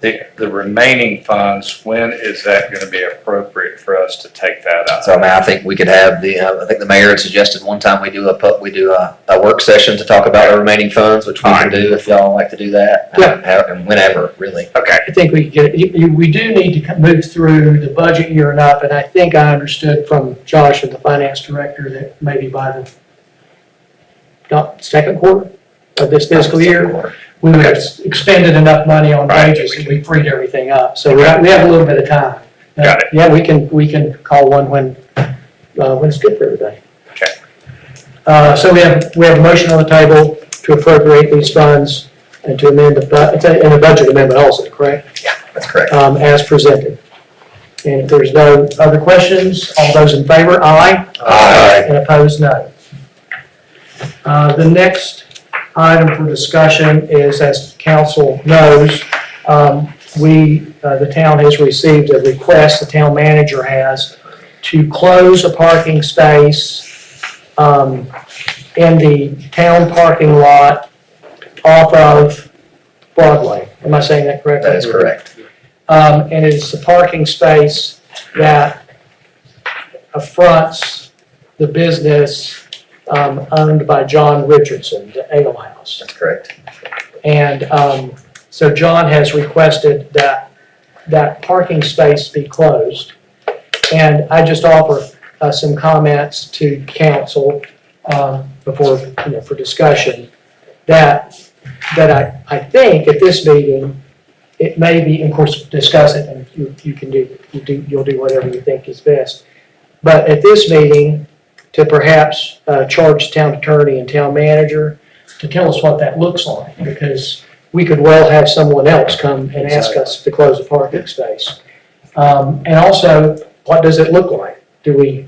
the remaining funds, when is that going to be appropriate for us to take that out? So I think we could have I think the mayor had suggested one time we do a work session to talk about the remaining funds, which we can do if y'all like to do that. Yeah. And whenever, really. Okay. I think we can get it. We do need to move through the budget year enough, and I think I understood from Josh and the finance director that maybe by the second quarter of this fiscal year, we would have expended enough money on wages and we freed everything up. So we have a little bit of time. Got it. Yeah, we can call one when it's good for everybody. Okay. So we have a motion on the table to appropriate these funds and to amend and a budget amendment also, correct? Yeah, that's correct. As presented. And if there's no other questions, all those in favor, aye. Aye. And opposed, no. The next item for discussion is, as council knows, the town has received a request, the town manager has, to close a parking space in the town parking lot off of Broadway. Am I saying that correctly? That is correct. And it's a parking space that affronts the business owned by John Richardson, the Ale House. That's correct. And so John has requested that parking space be closed. And I just offer some comments to council before, for discussion, that I think at this meeting, it may be, of course, discuss it, and you'll do whatever you think is best. But at this meeting, to perhaps charge town attorney and town manager to tell us what that looks like, because we could well have someone else come and ask us to close a parking space. And also, what does it look like? We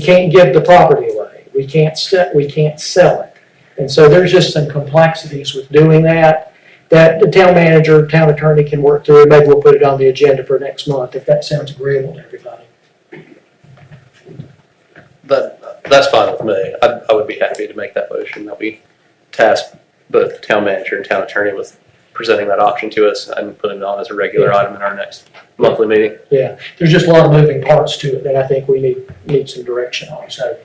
can't give the property away. We can't sell it. And so there's just some complexities with doing that the town manager, town attorney can work through. Maybe we'll put it on the agenda for next month, if that sounds agreeable to everybody. That's fine with me. I would be happy to make that motion that we task both town manager and town attorney with presenting that option to us and putting it on as a regular item in our next monthly meeting. Yeah, there's just a lot of moving parts to it that I think we need some direction on. So,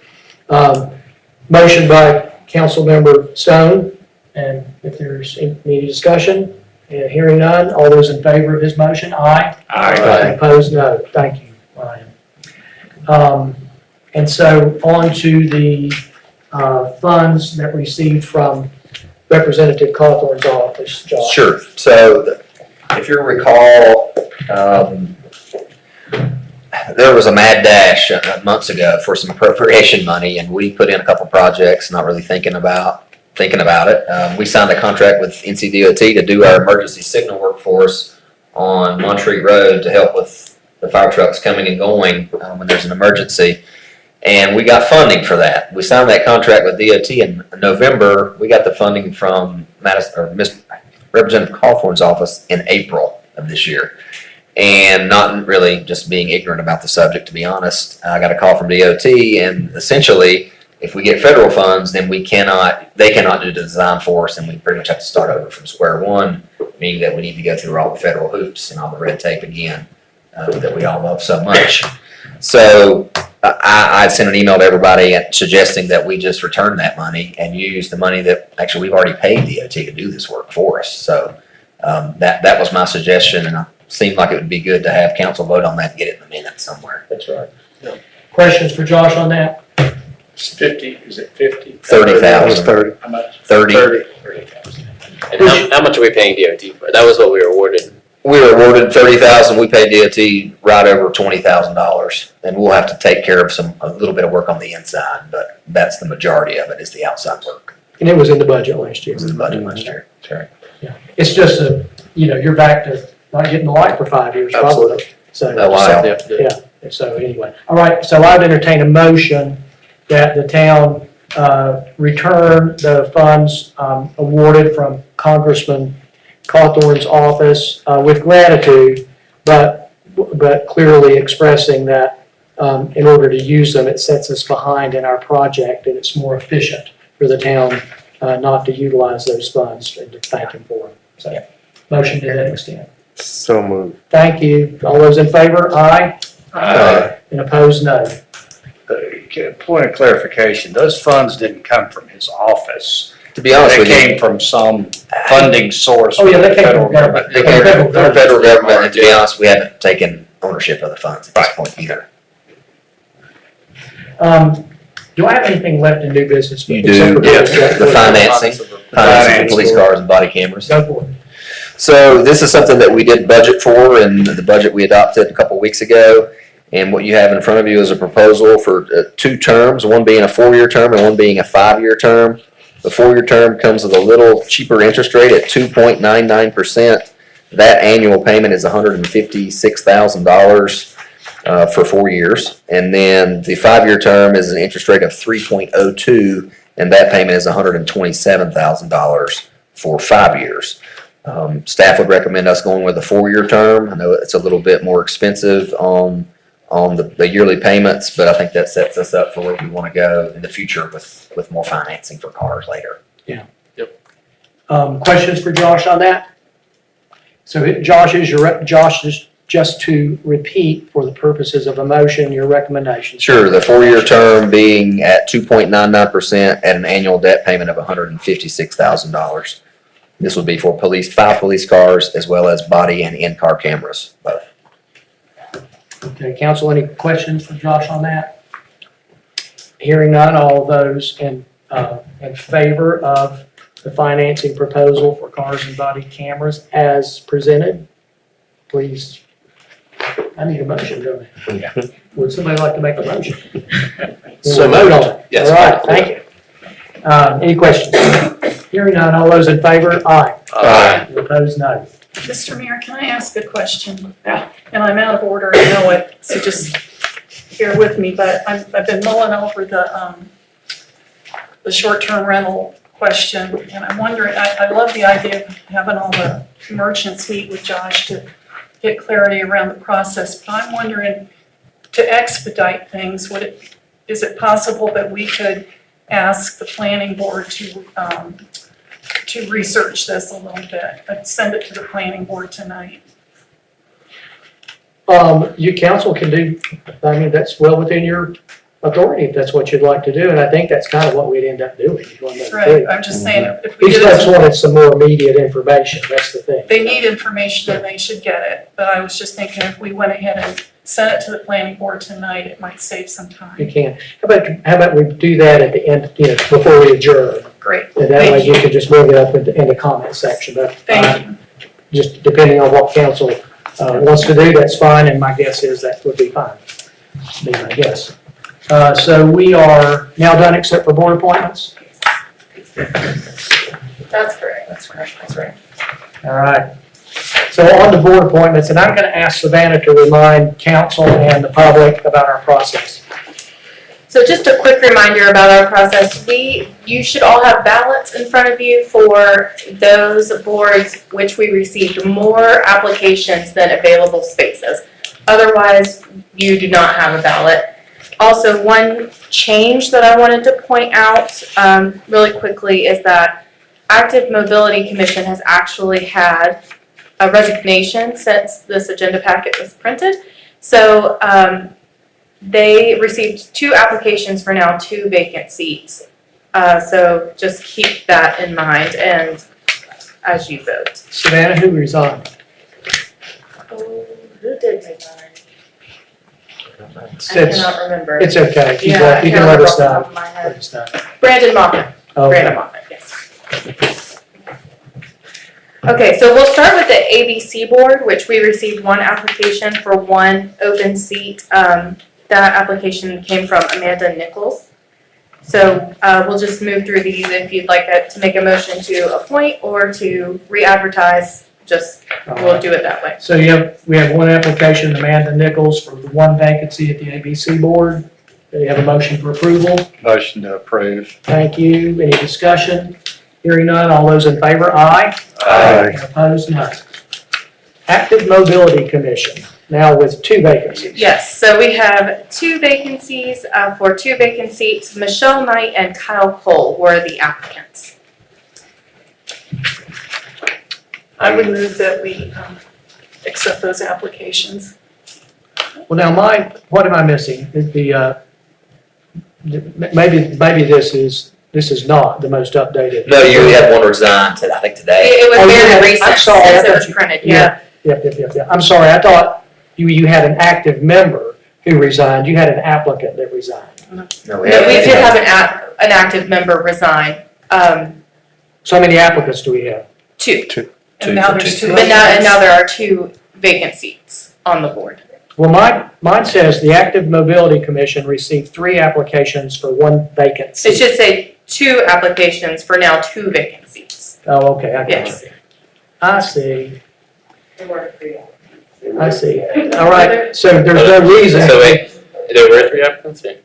motion by Councilmember Stone, and if there's any discussion, hearing none, all those in favor of his motion, aye. Aye. Opposed, no. Thank you, Ryan. And so on to the funds that received from Representative Cawthorn's office, Josh. Sure. So if you recall, there was a mad dash months ago for some appropriation money, and we put in a couple projects, not really thinking about it. We signed a contract with NCDOT to do our emergency signal work for us on Montreat Road to help with the fire trucks coming and going when there's an emergency. And we got funding for that. We signed that contract with DOT in November. We got the funding from Representative Cawthorn's office in April of this year. And not really just being ignorant about the subject, to be honest. I got a call from DOT, and essentially If we get federal funds, then they cannot do the design for us, and we pretty much have to start over from square one, meaning that we need to go through all the federal hoops and all the red tape again, that we all love so much. So I sent an email to everybody suggesting that we just return that money and use the money that, actually, we've already paid DOT to do this work for us. So that was my suggestion, and it seemed like it would be good to have council vote on that and get it in the minutes somewhere. That's right. Questions for Josh on that? It's 50, is it 50? 30,000. 30. How much? 30. 30,000. And how much are we paying DOT for? That was what we were awarded. We were awarded 30,000. We paid DOT right over $20,000, and we'll have to take care of a little bit of work on the inside, but that's the majority of it is the outside work. And it was in the budget last year. It was in the budget last year. That's right. Yeah. It's just you're back to not getting the light for 5 years, probably. Absolutely. So, Oh, wow. yeah. So anyway, all right. So I'd entertain a motion that the town return the funds awarded from Congressman Cawthorn's office with gratitude, but clearly expressing that in order to use them, it sets us behind in our project, and it's more efficient for the town not to utilize those funds and to thank him for them. So, motion to that extent. So moved. Thank you. All those in favor? Aye. And opposed, no. Point of clarification, those funds didn't come from his office. To be honest with you. They came from some funding source. Oh, yeah, from they the came federal from government. They came from the federal government, and to be honest, we haven't taken ownership of the funds at this point either. Do I have anything left in new business? You Except do, for yeah, the financing for police cars and body cameras. Go for it. So this is something that we did budget for in the budget we adopted a couple weeks ago. And what you have in front of you is a proposal for 2 terms, one being a 4-year term and one being a 5-year term. The 4-year term comes with a little cheaper interest rate at 2.99%. That annual payment is $156,000 for 4 years. And then the 5-year term is an interest rate of 3.02, and that payment is $127,000 for 5 years. Staff would recommend us going with a 4-year term. I know it's a little bit more expensive on the yearly payments, but I think that sets us up for where we want to go in the future with more financing for cars later. Questions for Josh on that? So Josh, just to repeat for the purposes of a motion, your recommendation. Sure, the 4-year term being at 2.99% at an annual debt payment of $156,000. This would be for 5 police cars as well as body and in-car cameras, both. Okay, council, any questions for Josh on that? Hearing none, all those in favor of the financing proposal for cars and body cameras as presented, please. I need a motion, don't I? Yeah. Would somebody like to make a motion? So We'll vote on it. Yes. All right, thank you. Any questions? Hearing none, all those in favor? Aye. Aye. Opposed, no. Mr. Mayor, can I ask a question? Yeah. And I'm out of order, I know it, so just bear with me, but I've been mulling over the short-term rental question, and I'm wondering, I love the idea of having all the merchants meet with Josh to get clarity around the process, but I'm wondering, to expedite things, is it possible that we could ask the planning board to research this a little bit, send it to the planning board tonight? You council can do, I mean, that's well within your authority if that's what you'd like to do, and I think that's kind of what we'd end up doing. Right, I'm just saying, if we These did folks it, wanted some more immediate information, that's the thing. they need information and they should get it, but I was just thinking if we went ahead and sent it to the planning board tonight, it might save some You time. can. How about we do that at the end, before we adjourn? Great, And that way thank you you, can just move it up in the comment section, but thank you. just depending on what council wants to do, that's fine, and my guess is that would be fine. Be my guess. So we are now done except for board appointments? That's correct. That's right. All right. So on the board appointments, and I'm going to ask Savannah to remind council and the public about our process. So just a quick reminder about our process. You should all have ballots in front of you for those boards which we received more applications than available spaces. Otherwise, you do not have a ballot. Also, one change that I wanted to point out really quickly is that Active Mobility Commission has actually had a resignation since this agenda packet was printed. So they received 2 applications for now 2 vacant seats. So just keep that in mind and as you vote. Savannah, who resigned? Oh, who did resign? I It's, cannot remember. it's okay. You Yeah, I can can't let remember us off the know. top of my head. Let us know. Brandon Moffett. Brandon Okay. Moffett, yes. Okay, so we'll start with the ABC board, which we received 1 application for 1 open seat. That application came from Amanda Nichols. So we'll just move through these if you'd like to make a motion to appoint or to re-advertise, just we'll do it that way. So we have 1 application, Amanda Nichols, for the 1 vacancy at the ABC board. Do you have a motion for approval? Motion to approve. Thank you. Any discussion? Hearing none, all those in favor, aye. Aye. Opposed, none. Active Mobility Commission, now with 2 vacancies. Yes, so we have 2 vacancies for 2 vacant seats. Michelle Knight and Kyle Cole were the applicants. I would move that we accept those applications. Well, now what am I missing? Maybe this is not the most updated. No, you had one resign, I think today. It was Oh, you very had- recent I'm sorry, I since it thought was you- printed, yeah. yeah. Yep. I'm sorry, I thought you had an active member who resigned. You had an applicant that resigned. No, No, we did have an active member resign, So how many applicants do we have? 2. And now there's 2 But now there are 2 vacant seats on the board. Well, mine says the Active Mobility Commission received 3 applications for 1 vacant It seat. should say 2 applications for now 2 vacant seats. Oh, okay, I got you. Yes. I see. I see. All right, so there's no reason. So wait, there were 3 applicants? Or?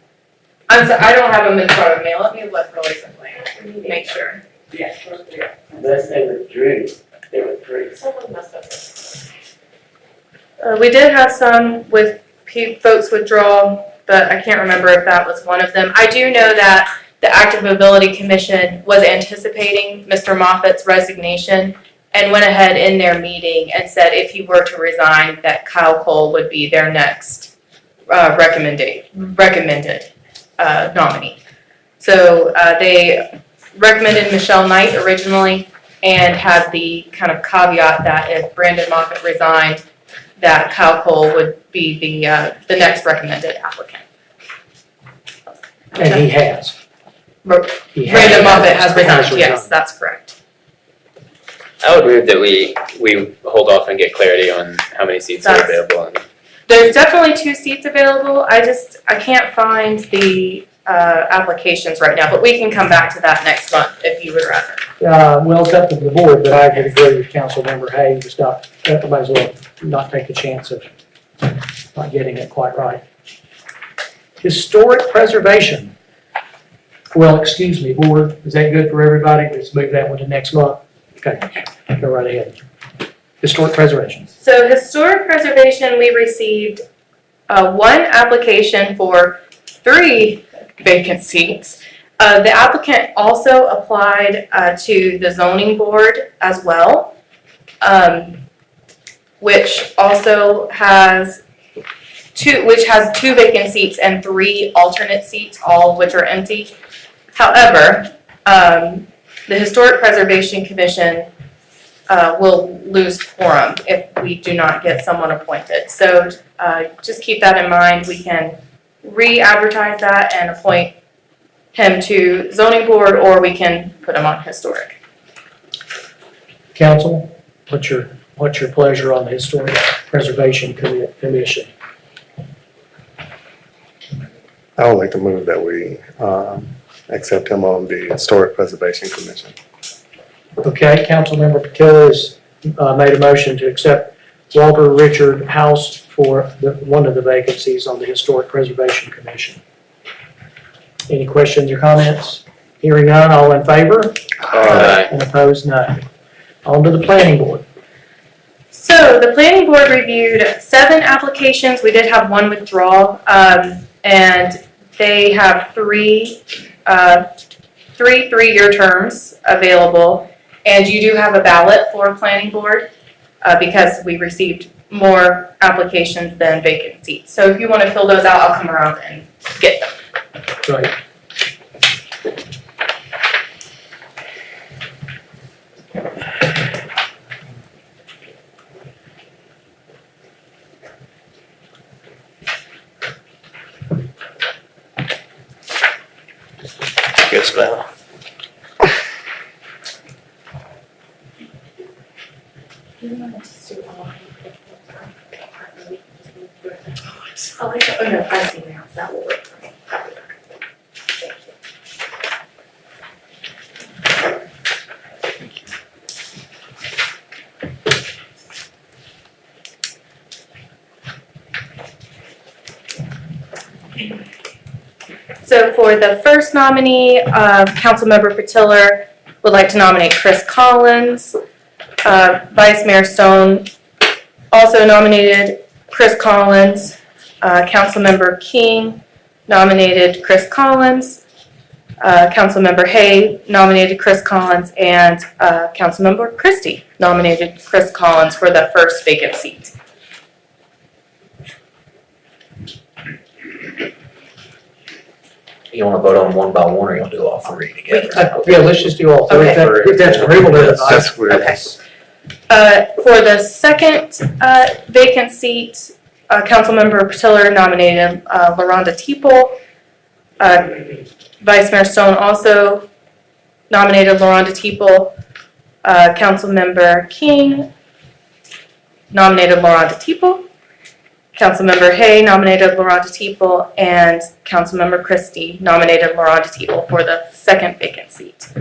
I'm sorry, I don't have them in front of me. Let me look really quickly, make sure. Unless they withdrew, they were 3. We did have some with folks withdraw, but I can't remember if that was one of them. I do know that the Active Mobility Commission was anticipating Mr. Moffat's resignation and went ahead in their meeting and said if he were to resign, that Kyle Cole would be their next recommended nominee. So they recommended Michelle Knight originally and had the kind of caveat that if Brandon Moffat resigned, that Kyle Cole would be the next recommended applicant. And he has. Brandon Moffat has resigned, yes, that's correct. I would move that we hold off and get clarity on how many seats are available. There's definitely 2 seats available, I can't find the applications right now, but we can come back to that next month if you would rather. Well, it's up to the board, but I would agree with Councilmember Hay, just might as well not take a chance of not getting it quite right. Historic Preservation. Well, excuse me, board, is that good for everybody? Let's move that one to next month. Okay, go right ahead. Historic Preservation. So Historic Preservation, we received 1 application for 3 vacant seats. The applicant also applied to the zoning board as well, which also has 2 vacant seats and 3 alternate seats, all of which are empty. However, the Historic Preservation Commission will lose quorum if we do not get someone appointed. So just keep that in mind. We can re-advertise that and appoint him to zoning board, or we can put him on historic. Council, what's your pleasure on the Historic Preservation Commission? I would like to move that we accept him on the Historic Preservation Commission. Okay, Councilmember Patillo has made a motion to accept Walter Richard House for one of the vacancies on the Historic Preservation Commission. Any questions or comments? Hearing none, all in favor? Aye. And opposed, none. On to the Planning Board. So the planning board reviewed 7 applications. We did have 1 withdrawal, and They have three 3-year terms available, and you do have a ballot for planning board because we received more applications than vacant seats. So if you want to fill those out, I'll come around and get them. Right. Good smell. Oh, no, I see now. That will work for me. So for the first nominee, Councilmember Patiller would like to nominate Chris Collins. Vice Mayor Stone also nominated Chris Collins. Councilmember King nominated Chris Collins. Councilmember Hay nominated Chris Collins, and Councilmember Christie nominated Chris Collins for the first vacant seat. You wanna vote on one by one, or you wanna do all three together? Yeah, let's just do all three. If that's agreeable to everybody. That's weird. Okay. For the second vacant seat, Councilmember Patiller nominated LaRonda Teeple. Vice Mayor Stone also nominated LaRonda Teeple. Councilmember King nominated LaRonda Teeple. Councilmember Hay nominated LaRonda Teeple, and Councilmember Christie nominated LaRonda Teeple for the second vacant seat.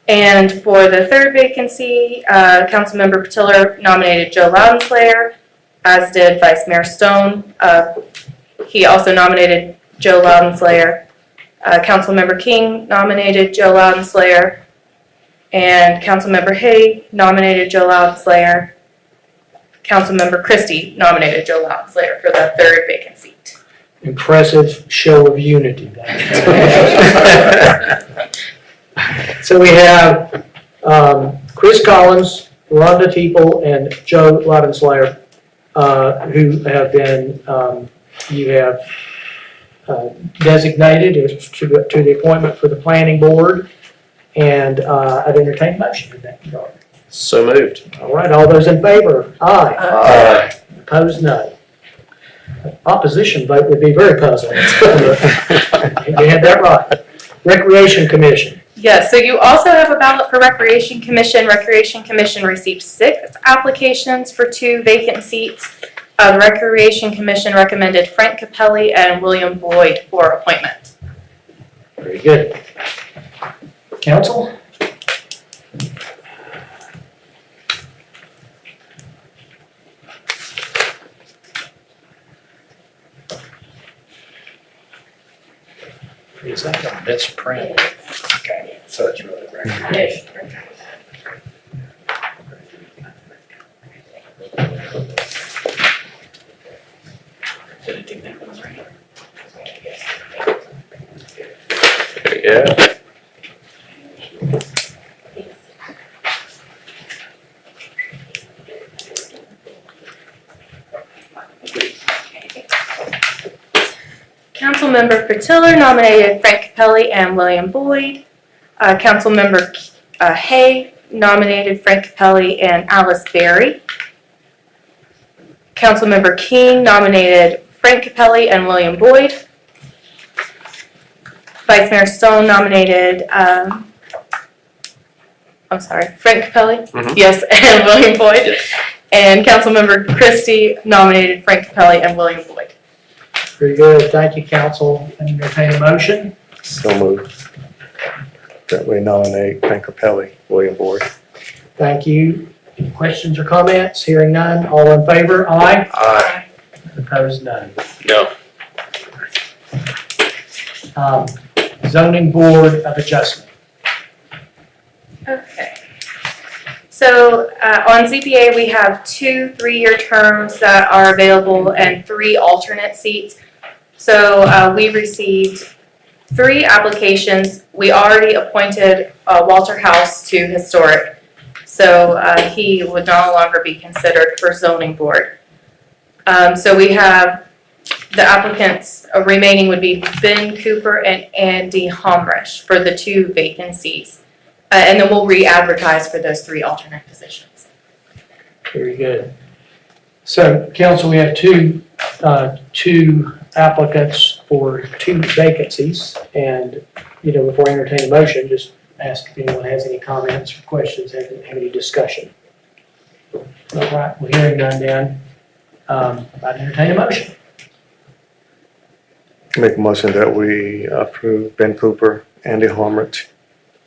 And for the third vacancy, Councilmember Patiller nominated Joe Loudenslayer, as did Vice Mayor Stone. He also nominated Joe Loudenslayer. Councilmember King nominated Joe Loudenslayer, and Councilmember Hay nominated Joe Loudenslayer. Councilmember Christie nominated Joe Loudenslayer for the third vacant seat. Impressive show of unity. So we have Chris Collins, Rhonda Teeple, and Joe Loudenslayer, who have been, you have designated to the appointment for the planning board, and I'd entertain a motion in that regard. So moved. All right, all those in favor? Aye. Aye. Opposed, no. Opposition vote would be very puzzling. You had that right. Recreation Commission. Yes, so you also have a ballot for Recreation Commission. Recreation Commission received 6 applications for 2 vacant seats. The Recreation Commission recommended Frank Capelli and William Boyd for appointment. Very good. Council? Is that a misprint? Okay, so it's really recognition. Did it do that one right? Yeah. Councilmember Patiller nominated Frank Capelli and William Boyd. Councilmember Hay nominated Frank Capelli and Alice Berry. Councilmember King nominated Frank Capelli and William Boyd. Vice Mayor Stone nominated, Frank Capelli? Mhm. Yes, and William Boyd. And Councilmember Christie nominated Frank Capelli and William Boyd. Very good. Thank you, council. Entertain a motion. So moved. That we nominate Frank Capelli, William Boyd. Thank you. Any questions or comments? Hearing none. All in favor? Aye. Aye. Opposed? None. No. Zoning Board of Adjustment. Okay. So on ZBA, we have 2 3-year terms that are available and 3 alternate seats. So we received 3 applications. We already appointed Walter House to Historic, so he would no longer be considered for zoning board. So we have the applicants remaining would be Ben Cooper and Andy Homrish for the 2 vacancies. And then we'll re-advertise for those 3 alternate positions. Very good. So, council, we have two applicants for 2 vacancies. And, before I entertain a motion, just ask if anyone has any comments or questions, have any discussion. All right, well, hearing none then, I'd entertain a motion. Make a motion that we approve Ben Cooper, Andy Homrich,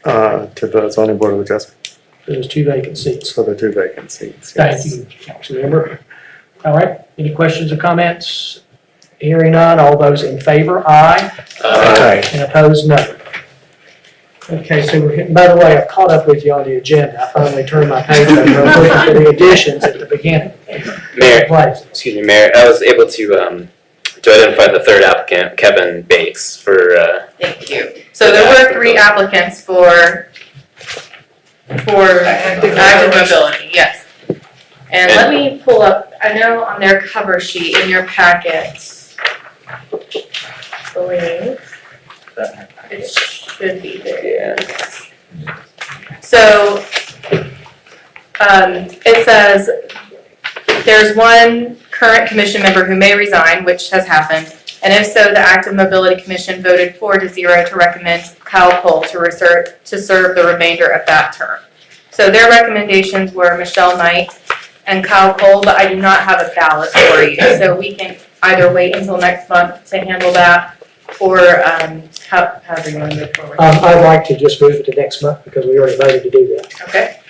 to the zoning board of adjustment For those 2 vacant seats. for the 2 vacant seats. Thank you, Councilmember. All right, any questions or comments? Hearing none, all those in favor, aye. Aye. And opposed, no. Okay, so we're getting, by the way, I caught up with you on the agenda. I finally turned my page over. I was looking for the additions at the beginning. Mayor, Please. excuse me, Mayor, I was able to identify the 3rd applicant, Kevin Bates, for, Thank you. So there were 3 applicants for active mobility, yes. And let me pull up, I know on their cover sheet in your packets, I believe, it should be there. So, it says, there's 1 current commission member who may resign, which has happened, and if so, the Active Mobility Commission voted 4-0 to recommend Kyle Cole to serve the remainder of that term. So their recommendations were Michelle Knight and Kyle Cole, but I do not have a ballot for you. So we can either wait until next month to handle that, or however you want to move forward. I'd like to just move it to next month because we already voted to do that. Okay.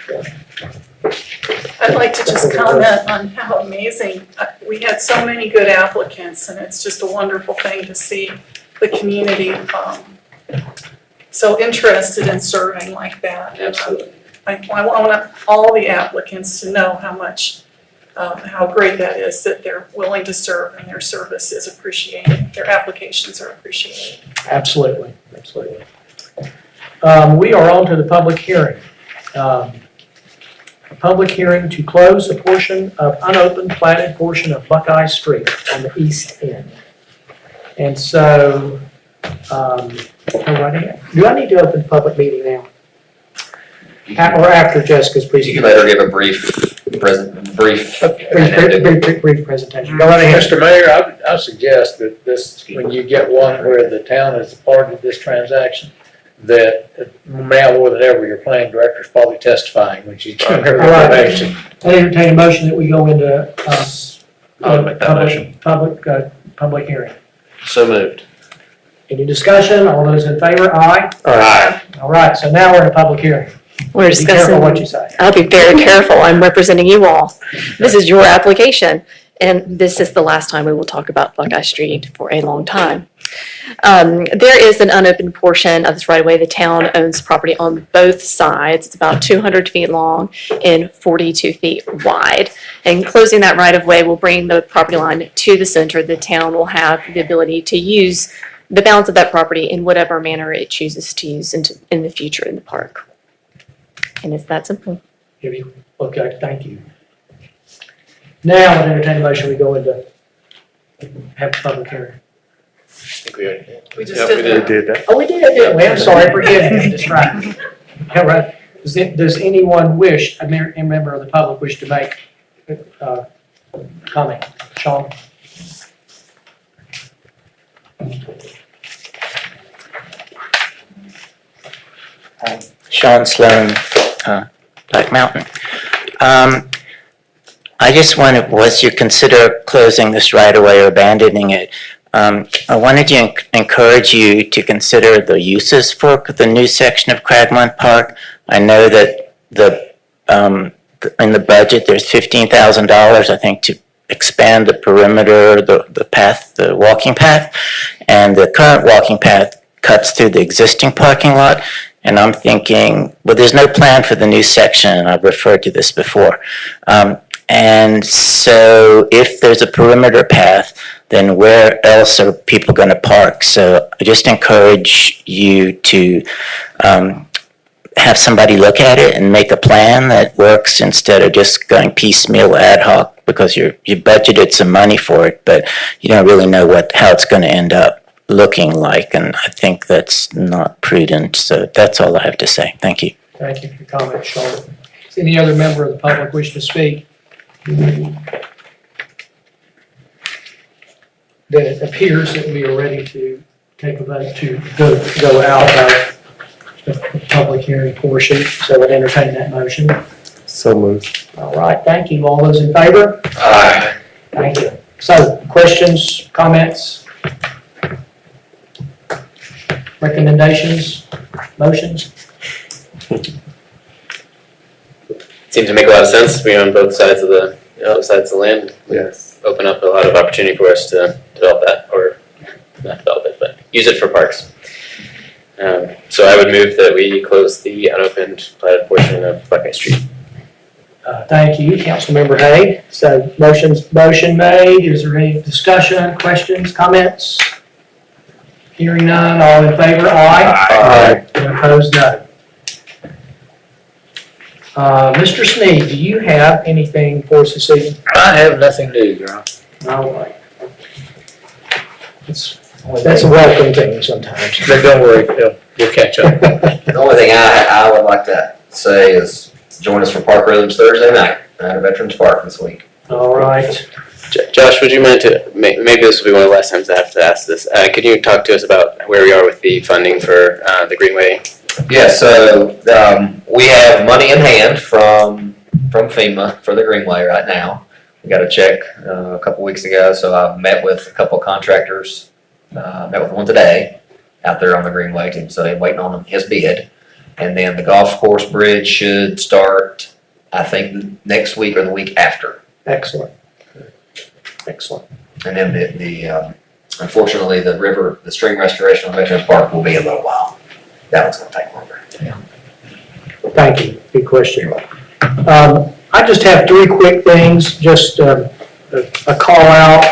I'd like to just comment on how amazing, we had so many good applicants, and it's just a wonderful thing to see the community so interested in serving like that. Absolutely. I want all the applicants to know how much, how great that is, that they're willing to serve and their service is appreciated, their applications are appreciated. Absolutely, absolutely. We are on to the public hearing. A public hearing to close a portion of unopened platted portion of Buckeye Street on the east end. And so, do I need to open the public meeting now? Or after Jessica's You presentation? can later give a brief Brief presentation. Go right ahead. Mr. Mayor, I suggest that this, when you get one where the town is a part of this transaction, that now more than ever, your planning director is probably testifying when she's giving her All right. information. I entertain a motion that we go into, I'll make that motion. public hearing. So moved. Any discussion? All those in favor? Aye. Aye. All right, so now we're in a public hearing. We're Be careful what you discussing, say. I'll be very careful, I'm representing you all. This is your application, and this is the last time we will talk about Buckeye Street for a long time. There is an unopened portion of this right-of-way. The town owns property on both sides. It's about 200 feet long and 42 feet wide. And closing that right-of-way will bring the property line to the center. The town will have the ability to use the balance of that property in whatever manner it chooses to use in the future in the park. And it's that simple. Okay, thank you. Now, I entertain a motion, we go into, have a public hearing. I think we already did. We just Yep, did we that. We did that. Oh, we did, didn't we? I'm sorry, forgive me, I'm distracted. All right, does anyone wish, a member of the public wish to make comment? Sean? Sean Sloan, Black Mountain. I just wanted, was you consider closing this right away or abandoning it? I wanted to encourage you to consider the uses for the new section of Cragmont Park. I know that in the budget, there's $15,000, I think, to expand the perimeter, the path, the walking path, and the current walking path cuts through the existing parking lot. And I'm thinking, well, there's no plan for the new section, and I've referred to this before. And so if there's a perimeter path, then where else are people going to park? So I just encourage you to have somebody look at it and make a plan that works instead of just going piecemeal ad hoc, because you budgeted some money for it, but you don't really know how it's going to end up looking like, and I think that's not prudent. So that's all I have to say. Thank you. Thank you for your comment, Charlotte. Does any other member of the public wish to speak? Then it appears that we are ready to take a vote to go out of the public hearing portion, so I'd entertain that motion. So moved. All right, thank you. All those in favor? Aye. Thank you. So, questions, comments, recommendations, motions? Seems to make a lot of sense. We're on both sides of the land. Yes. Open up a lot of opportunity for us to develop that, or not develop it, but use it for parks. So I would move that we close the unopened platted portion of Buckeye Street. Thank you, Councilmember Hay. So motion made. Is there any discussion, questions, comments? Hearing none, all in favor, aye. Aye. And opposed, no. Mr. Sneed, do you have anything for us this evening? I have nothing new, Your Honor. All right. That's a welcome thing sometimes. But don't worry, we'll catch up. The only thing I would like to say is join us for Park Rhythms Thursday night at Veterans Park this week. All right. Josh, would you mind to, maybe this will be one of the last times I have to ask this. Could you talk to us about where we are with the funding for the Greenway? Yeah, so we have money in hand from FEMA for the Greenway right now. We got a check a couple weeks ago, so I've met with a couple contractors. Met with one today out there on the Greenway team, so they're waiting on his bid. And then the golf course bridge should start, I think, next week or the week after. Excellent. Excellent. And then the unfortunately, the stream restoration on Veterans Park will be a little while. That one's gonna take longer. Thank you. Good question. I just have three quick things, just a call out.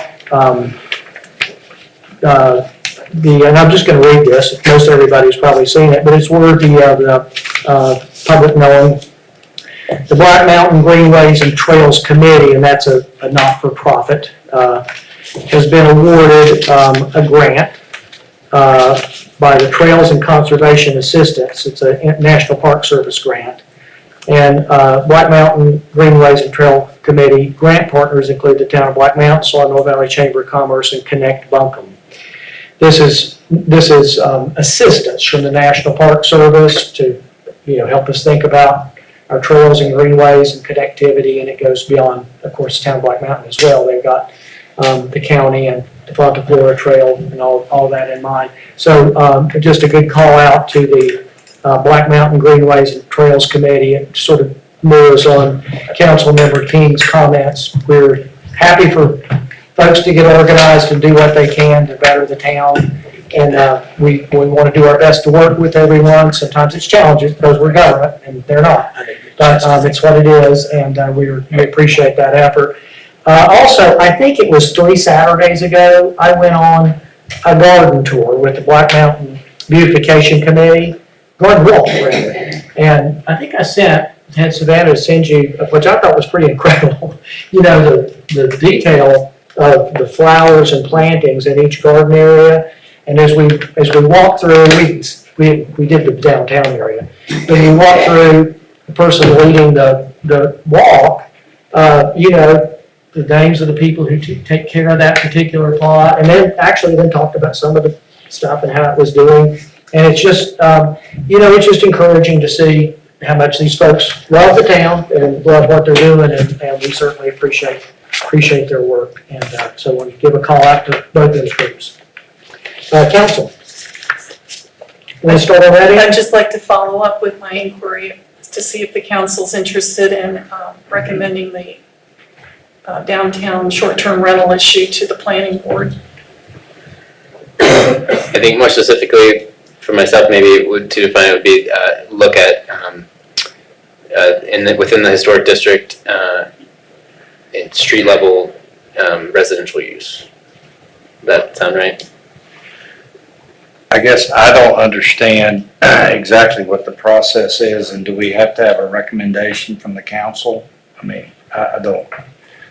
And I'm just gonna read this, most everybody's probably seen it, but it's worthy of the public knowing. The Black Mountain Greenways and Trails Committee, and that's a not-for-profit, has been awarded a grant by the Trails and Conservation Assistance. It's a National Park Service grant. And Black Mountain Greenways and Trail Committee grant partners include the town of Black Mountain, Sawmill Valley Chamber of Commerce, and Connect Buncombe. This is assistance from the National Park Service to help us think about our trails and greenways and connectivity, and it goes beyond, of course, the town of Black Mountain as well. They've got the county and the Fonta Flora Trail and all that in mind. So just a good call out to the Black Mountain Greenways and Trails Committee. It sort of mirrors on Councilmember King's comments. We're happy for folks to get organized and do what they can to better the town. And we want to do our best to work with everyone. Sometimes it's challenging because we're government and they're not. But it's what it is, and we appreciate that effort. Also, I think it was 3 Saturdays ago, I went on a garden tour with the Black Mountain Beautification Committee, garden walk, rather. And I think I had Savannah send you, which I thought was pretty incredible, the detail of the flowers and plantings in each garden area. And as we walked through, we did the downtown area, but we walked through, the person leading the walk, the names of the people who take care of that particular plot, and then talked about some of the stuff and how it was doing. And it's just, it's just encouraging to see how much these folks love the town and love what they're doing, and we certainly appreciate their work. And so I want to give a call out to both those groups. Council, want to start already? I'd just like to follow up with my inquiry to see if the council's interested in recommending the downtown short-term rental issue to the planning board. I think more specifically for myself, maybe to define it would be look at within the historic district street level residential use. That sound right? I guess I don't understand exactly what the process is, and do we have to have a recommendation from the council? I mean, I don't,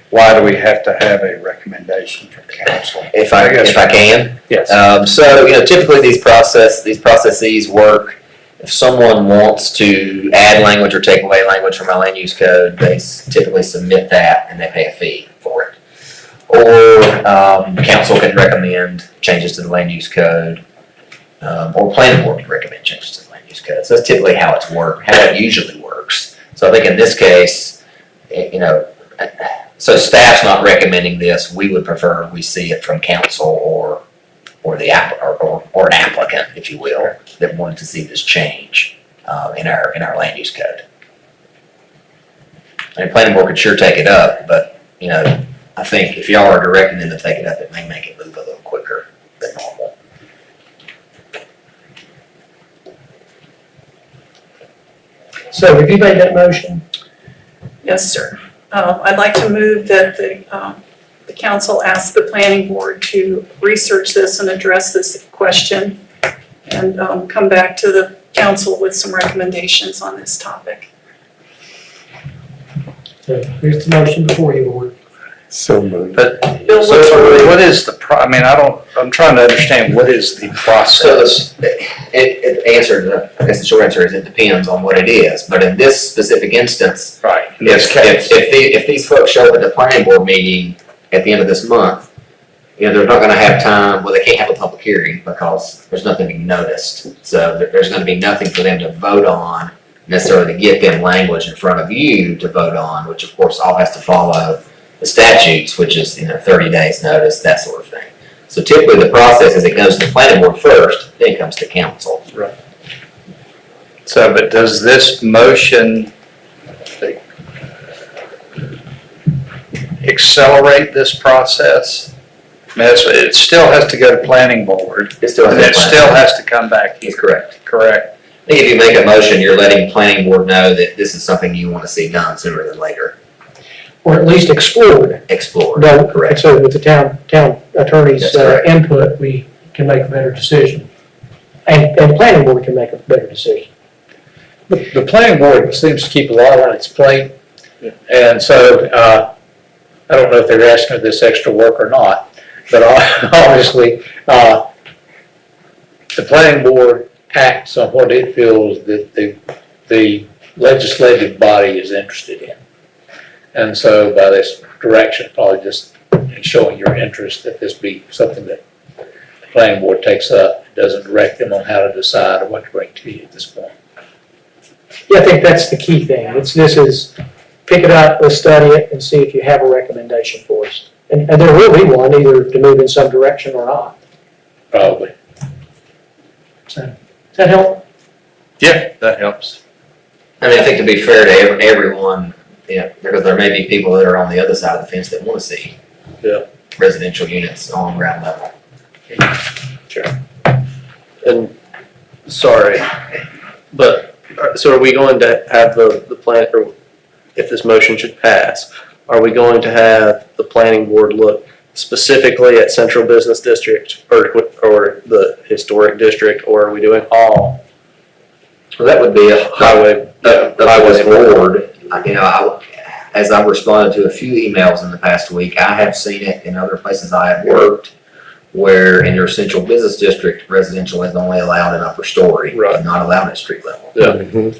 why do we have to have a recommendation from council? If I can. Yes. So, typically these processes work. If someone wants to add language or take away language from our land use code, they typically submit that and they pay a fee for it. Or council can recommend changes to the land use code, or planning board can recommend changes to the land use code. So that's typically how it usually works. So I think in this case, so staff's not recommending this. We would prefer we see it from council or an applicant, if you will, that wanted to see this change in our land use code. And planning board could sure take it up, but I think if y'all are directing them to take it up, it may make it move a little quicker than normal. So have you made that motion? Yes, sir. I'd like to move that the council ask the planning board to research this and address this question and come back to the council with some recommendations on this topic. So here's the motion before you, board. So moved. But, Bill, what's your- what is the I'm trying to understand, what is the process? So the short answer is it depends on what it is. But in this specific instance, Right. if these folks show up at the planning board meeting at the end of this month, they're not gonna have time, well, they can't have a public hearing because there's nothing being noticed. So there's gonna be nothing for them to vote on, necessarily to get them language in front of you to vote on, which of course all has to follow the statutes, which is, 30 days notice, that sort of thing. So typically the process is it goes to the planning board first, then it comes to council. Right. So, but does this motion accelerate this process? I mean, it still has to go to planning board. It still has to go to planning still board. has to come back here. That's correct. Correct. I think if you make a motion, you're letting planning board know that this is something you want to see done sooner than later. Or at least explored. Explored, No, correct. so with the town attorney's That's correct. input, we can make a better decision. And planning board can make a better decision. The planning board seems to keep a lot on its plate. And so, I don't know if they're asking for this extra work or not, but obviously, the planning board acts on what it feels that the legislative body is interested in. And so by this direction, probably just showing your interest that this be something that the planning board takes up, doesn't direct them on how to decide or what to bring to you at this point. Yeah, I think that's the key thing. This is, pick it up, let's study it, and see if you have a recommendation for us. And there will be one, either to move in some direction or not. Probably. So, does that help? Yeah, that helps. I mean, I think to be fair to everyone, because there may be people that are on the other side of the fence that want to see residential units on ground level. Sure. And, sorry, but, so are we going to have the plan, or if this motion should pass, are we going to have the planning board look specifically at Central Business District or the Historic District, or are we doing all? Well, that would be a Highway, highway board. As I've responded to a few emails in the past week, I have seen it in other places I have worked where in your central business district, residential is only allowed in upper story, and not allowed at street level. Yeah.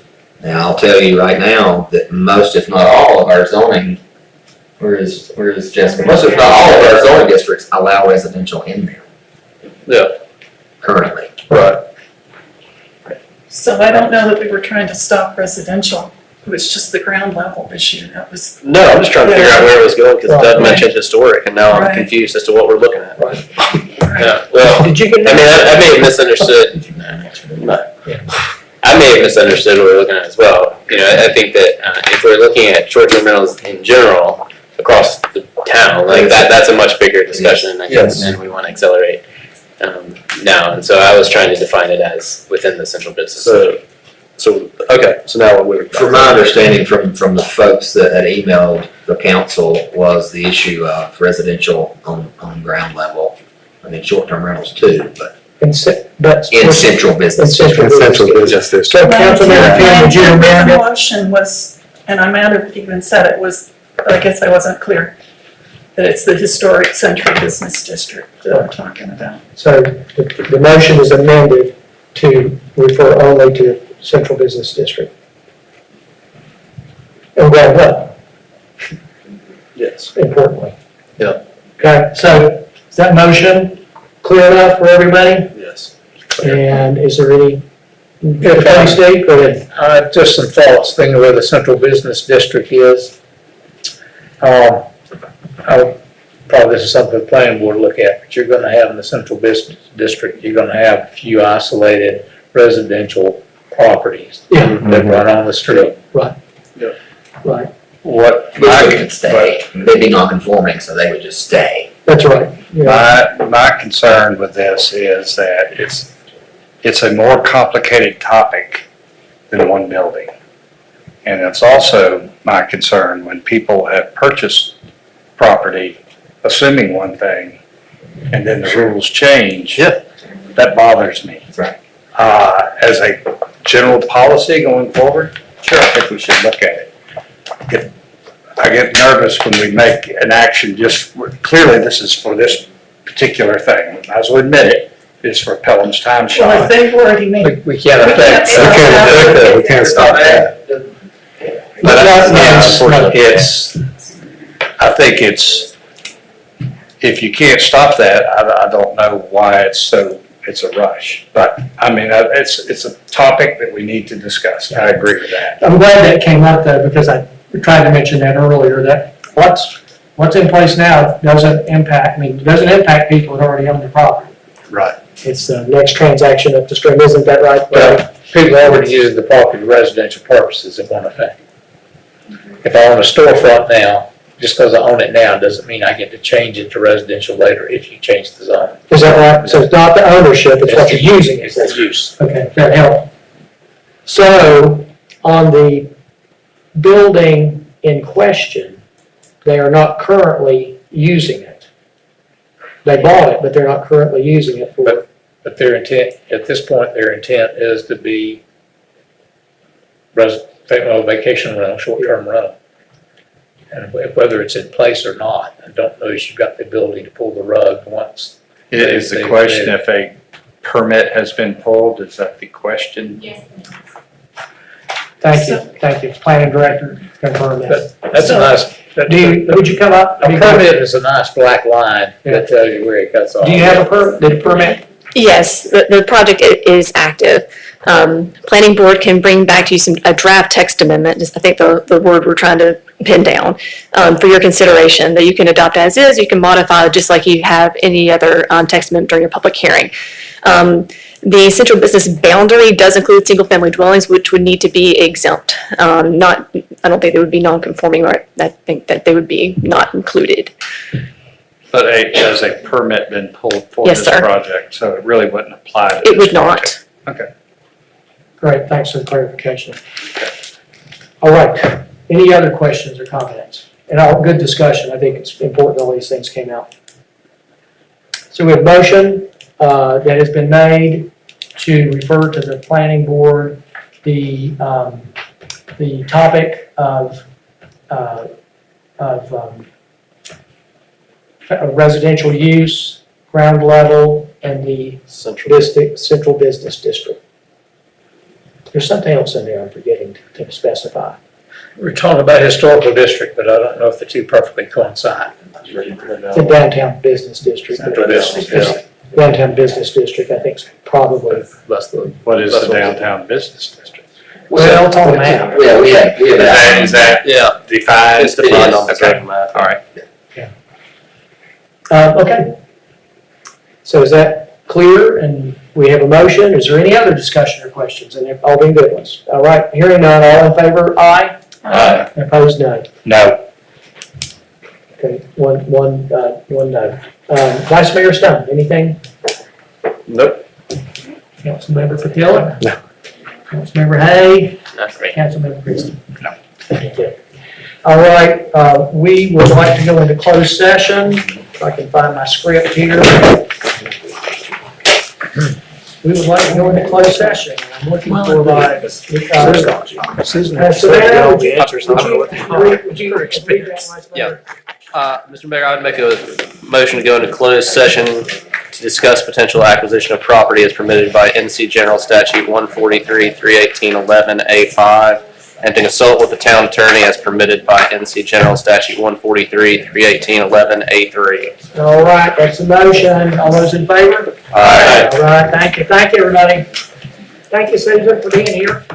Now, I'll tell you right now that most, if not all of our zoning, where is Jessica? Most, if not all of our zoning districts allow residential in there. Yeah. Currently. Right. So I don't know that we were trying to stop residential. It was just the ground level issue. That was. No, I'm just trying to figure out where it was going, because Doug Right. mentioned historic, and now I'm Right. confused as to what we're looking at. Right. Yeah, well, Did you get I mean, I may have misunderstood. I may have misunderstood what we're looking at as well. I think that if we're looking at short-term rentals in general across the town, like that's a much bigger discussion, I guess, and we want to accelerate now. And so I was trying to define it as within the central business. So okay, so now what we're. From my understanding from the folks that had emailed the council was the issue of residential on ground level. I mean, short-term rentals too, but But. in central business. In central business district. So Councilmember Kim, would you amend The it? motion was, and I might have even said it was, but I guess I wasn't clear, that it's the historic central business district that I'm talking about. So the motion is amended to refer only to central business district. And well, what, Yes. importantly. Yeah. Okay, so is that motion clear enough for everybody? Yes. And is there any, Steve, go ahead. Just some thoughts, thinking where the central business district is. Probably this is something the planning board look at, but you're gonna have in the central business district, you're gonna have a few isolated residential properties that run on the street. Right. Yeah. Right, Which they could stay. They'd be non-conforming, so they would just stay. that's right. Yeah. My concern with this is that it's a more complicated topic than one building. And it's also my concern when people have purchased property assuming one thing and then the rules change. Yeah. That bothers me. That's right. As a general policy going forward, sure, I think we should look at it. I get nervous when we make an action clearly this is for this particular thing. I will admit it, it's for Pelham's Time Well, if Shop. they've already made. We can't We affect can't that. stop We can't stop that. But I think if you can't stop that, I don't know why it's a rush. But, I mean, it's a topic that we need to discuss. I agree with that. I'm glad that came up though, because I tried to mention that earlier, that what's in place now doesn't impact people that already own the property. Right. It's the next transaction up the stream, isn't that right? Well, people already use the property for residential purposes, it won't affect. If I own a storefront now, just because I own it now doesn't mean I get to change it to residential later if you change the zone. Is that right? So it's not the ownership, it's what you're using. It's the use. Okay, that helped. So on the building in question, they are not currently using it. They bought it, but they're not currently using it for. But their intent, at this point, their intent is to be vacation rental, short-term rental. And whether it's in place or not, I don't know if you've got the ability to pull the rug once. It is the question if a permit has been pulled, is that the question? Yes. Thank you, planning director, confirm that. That's a nice. Would you come up? A permit is a nice black line that tells you where it cuts off. Do you have a permit? Yes, the project is active. Planning board can bring back to you a draft text amendment, is I think the word we're trying to pin down, for your consideration, that you can adopt as is, you can modify just like you have any other text amendment during your public hearing. The central business boundary does include single-family dwellings, which would need to be exempt. I don't think they would be non-conforming, or I think that they would be not included. But has a permit been pulled for Yes, this sir. project, so it really wouldn't apply to It this would project. not. Okay. Great, thanks for the clarification. All right, any other questions or comments? And good discussion, I think it's important all these things came out. So we have a motion that has been made to refer to the planning board the topic of residential use, ground level, and the central business district. There's something else in there I'm forgetting to specify. We're talking about historical district, but I don't know if the two perfectly coincide. The downtown business district. Central business, yeah. Downtown business district, I think, is probably. What is the downtown business district? Well, it's on the map. Yeah, we have that. Is that defined? It's defined on the Okay. zoning map. All right. Okay. So is that clear? And we have a motion. Is there any other discussion or questions? And they've all been good ones. All right, hearing none, all in favor, aye? Aye. Opposed, no. No. Okay, one no. Vice Mayor Stone, anything? Nope. Councilmember Patillo? No. Councilmember Hay? Not for me. Councilmember Christie? No. Thank you. All right, we would like to go into closed session. If I can find my script here. we would like to go into closed session. I'm looking for like. Susan. Savannah, would you read that much better? Mr. Mayor, I would make a motion to go into closed session to discuss potential acquisition of property as permitted by NC General Statute 143, 318, 11A5, and to consult with the town attorney as permitted by NC General Statute 143, 318, 11A3. All right, that's the motion. All those in favor? Aye. All right, thank you. Thank you, everybody. Thank you, Susan, for being here.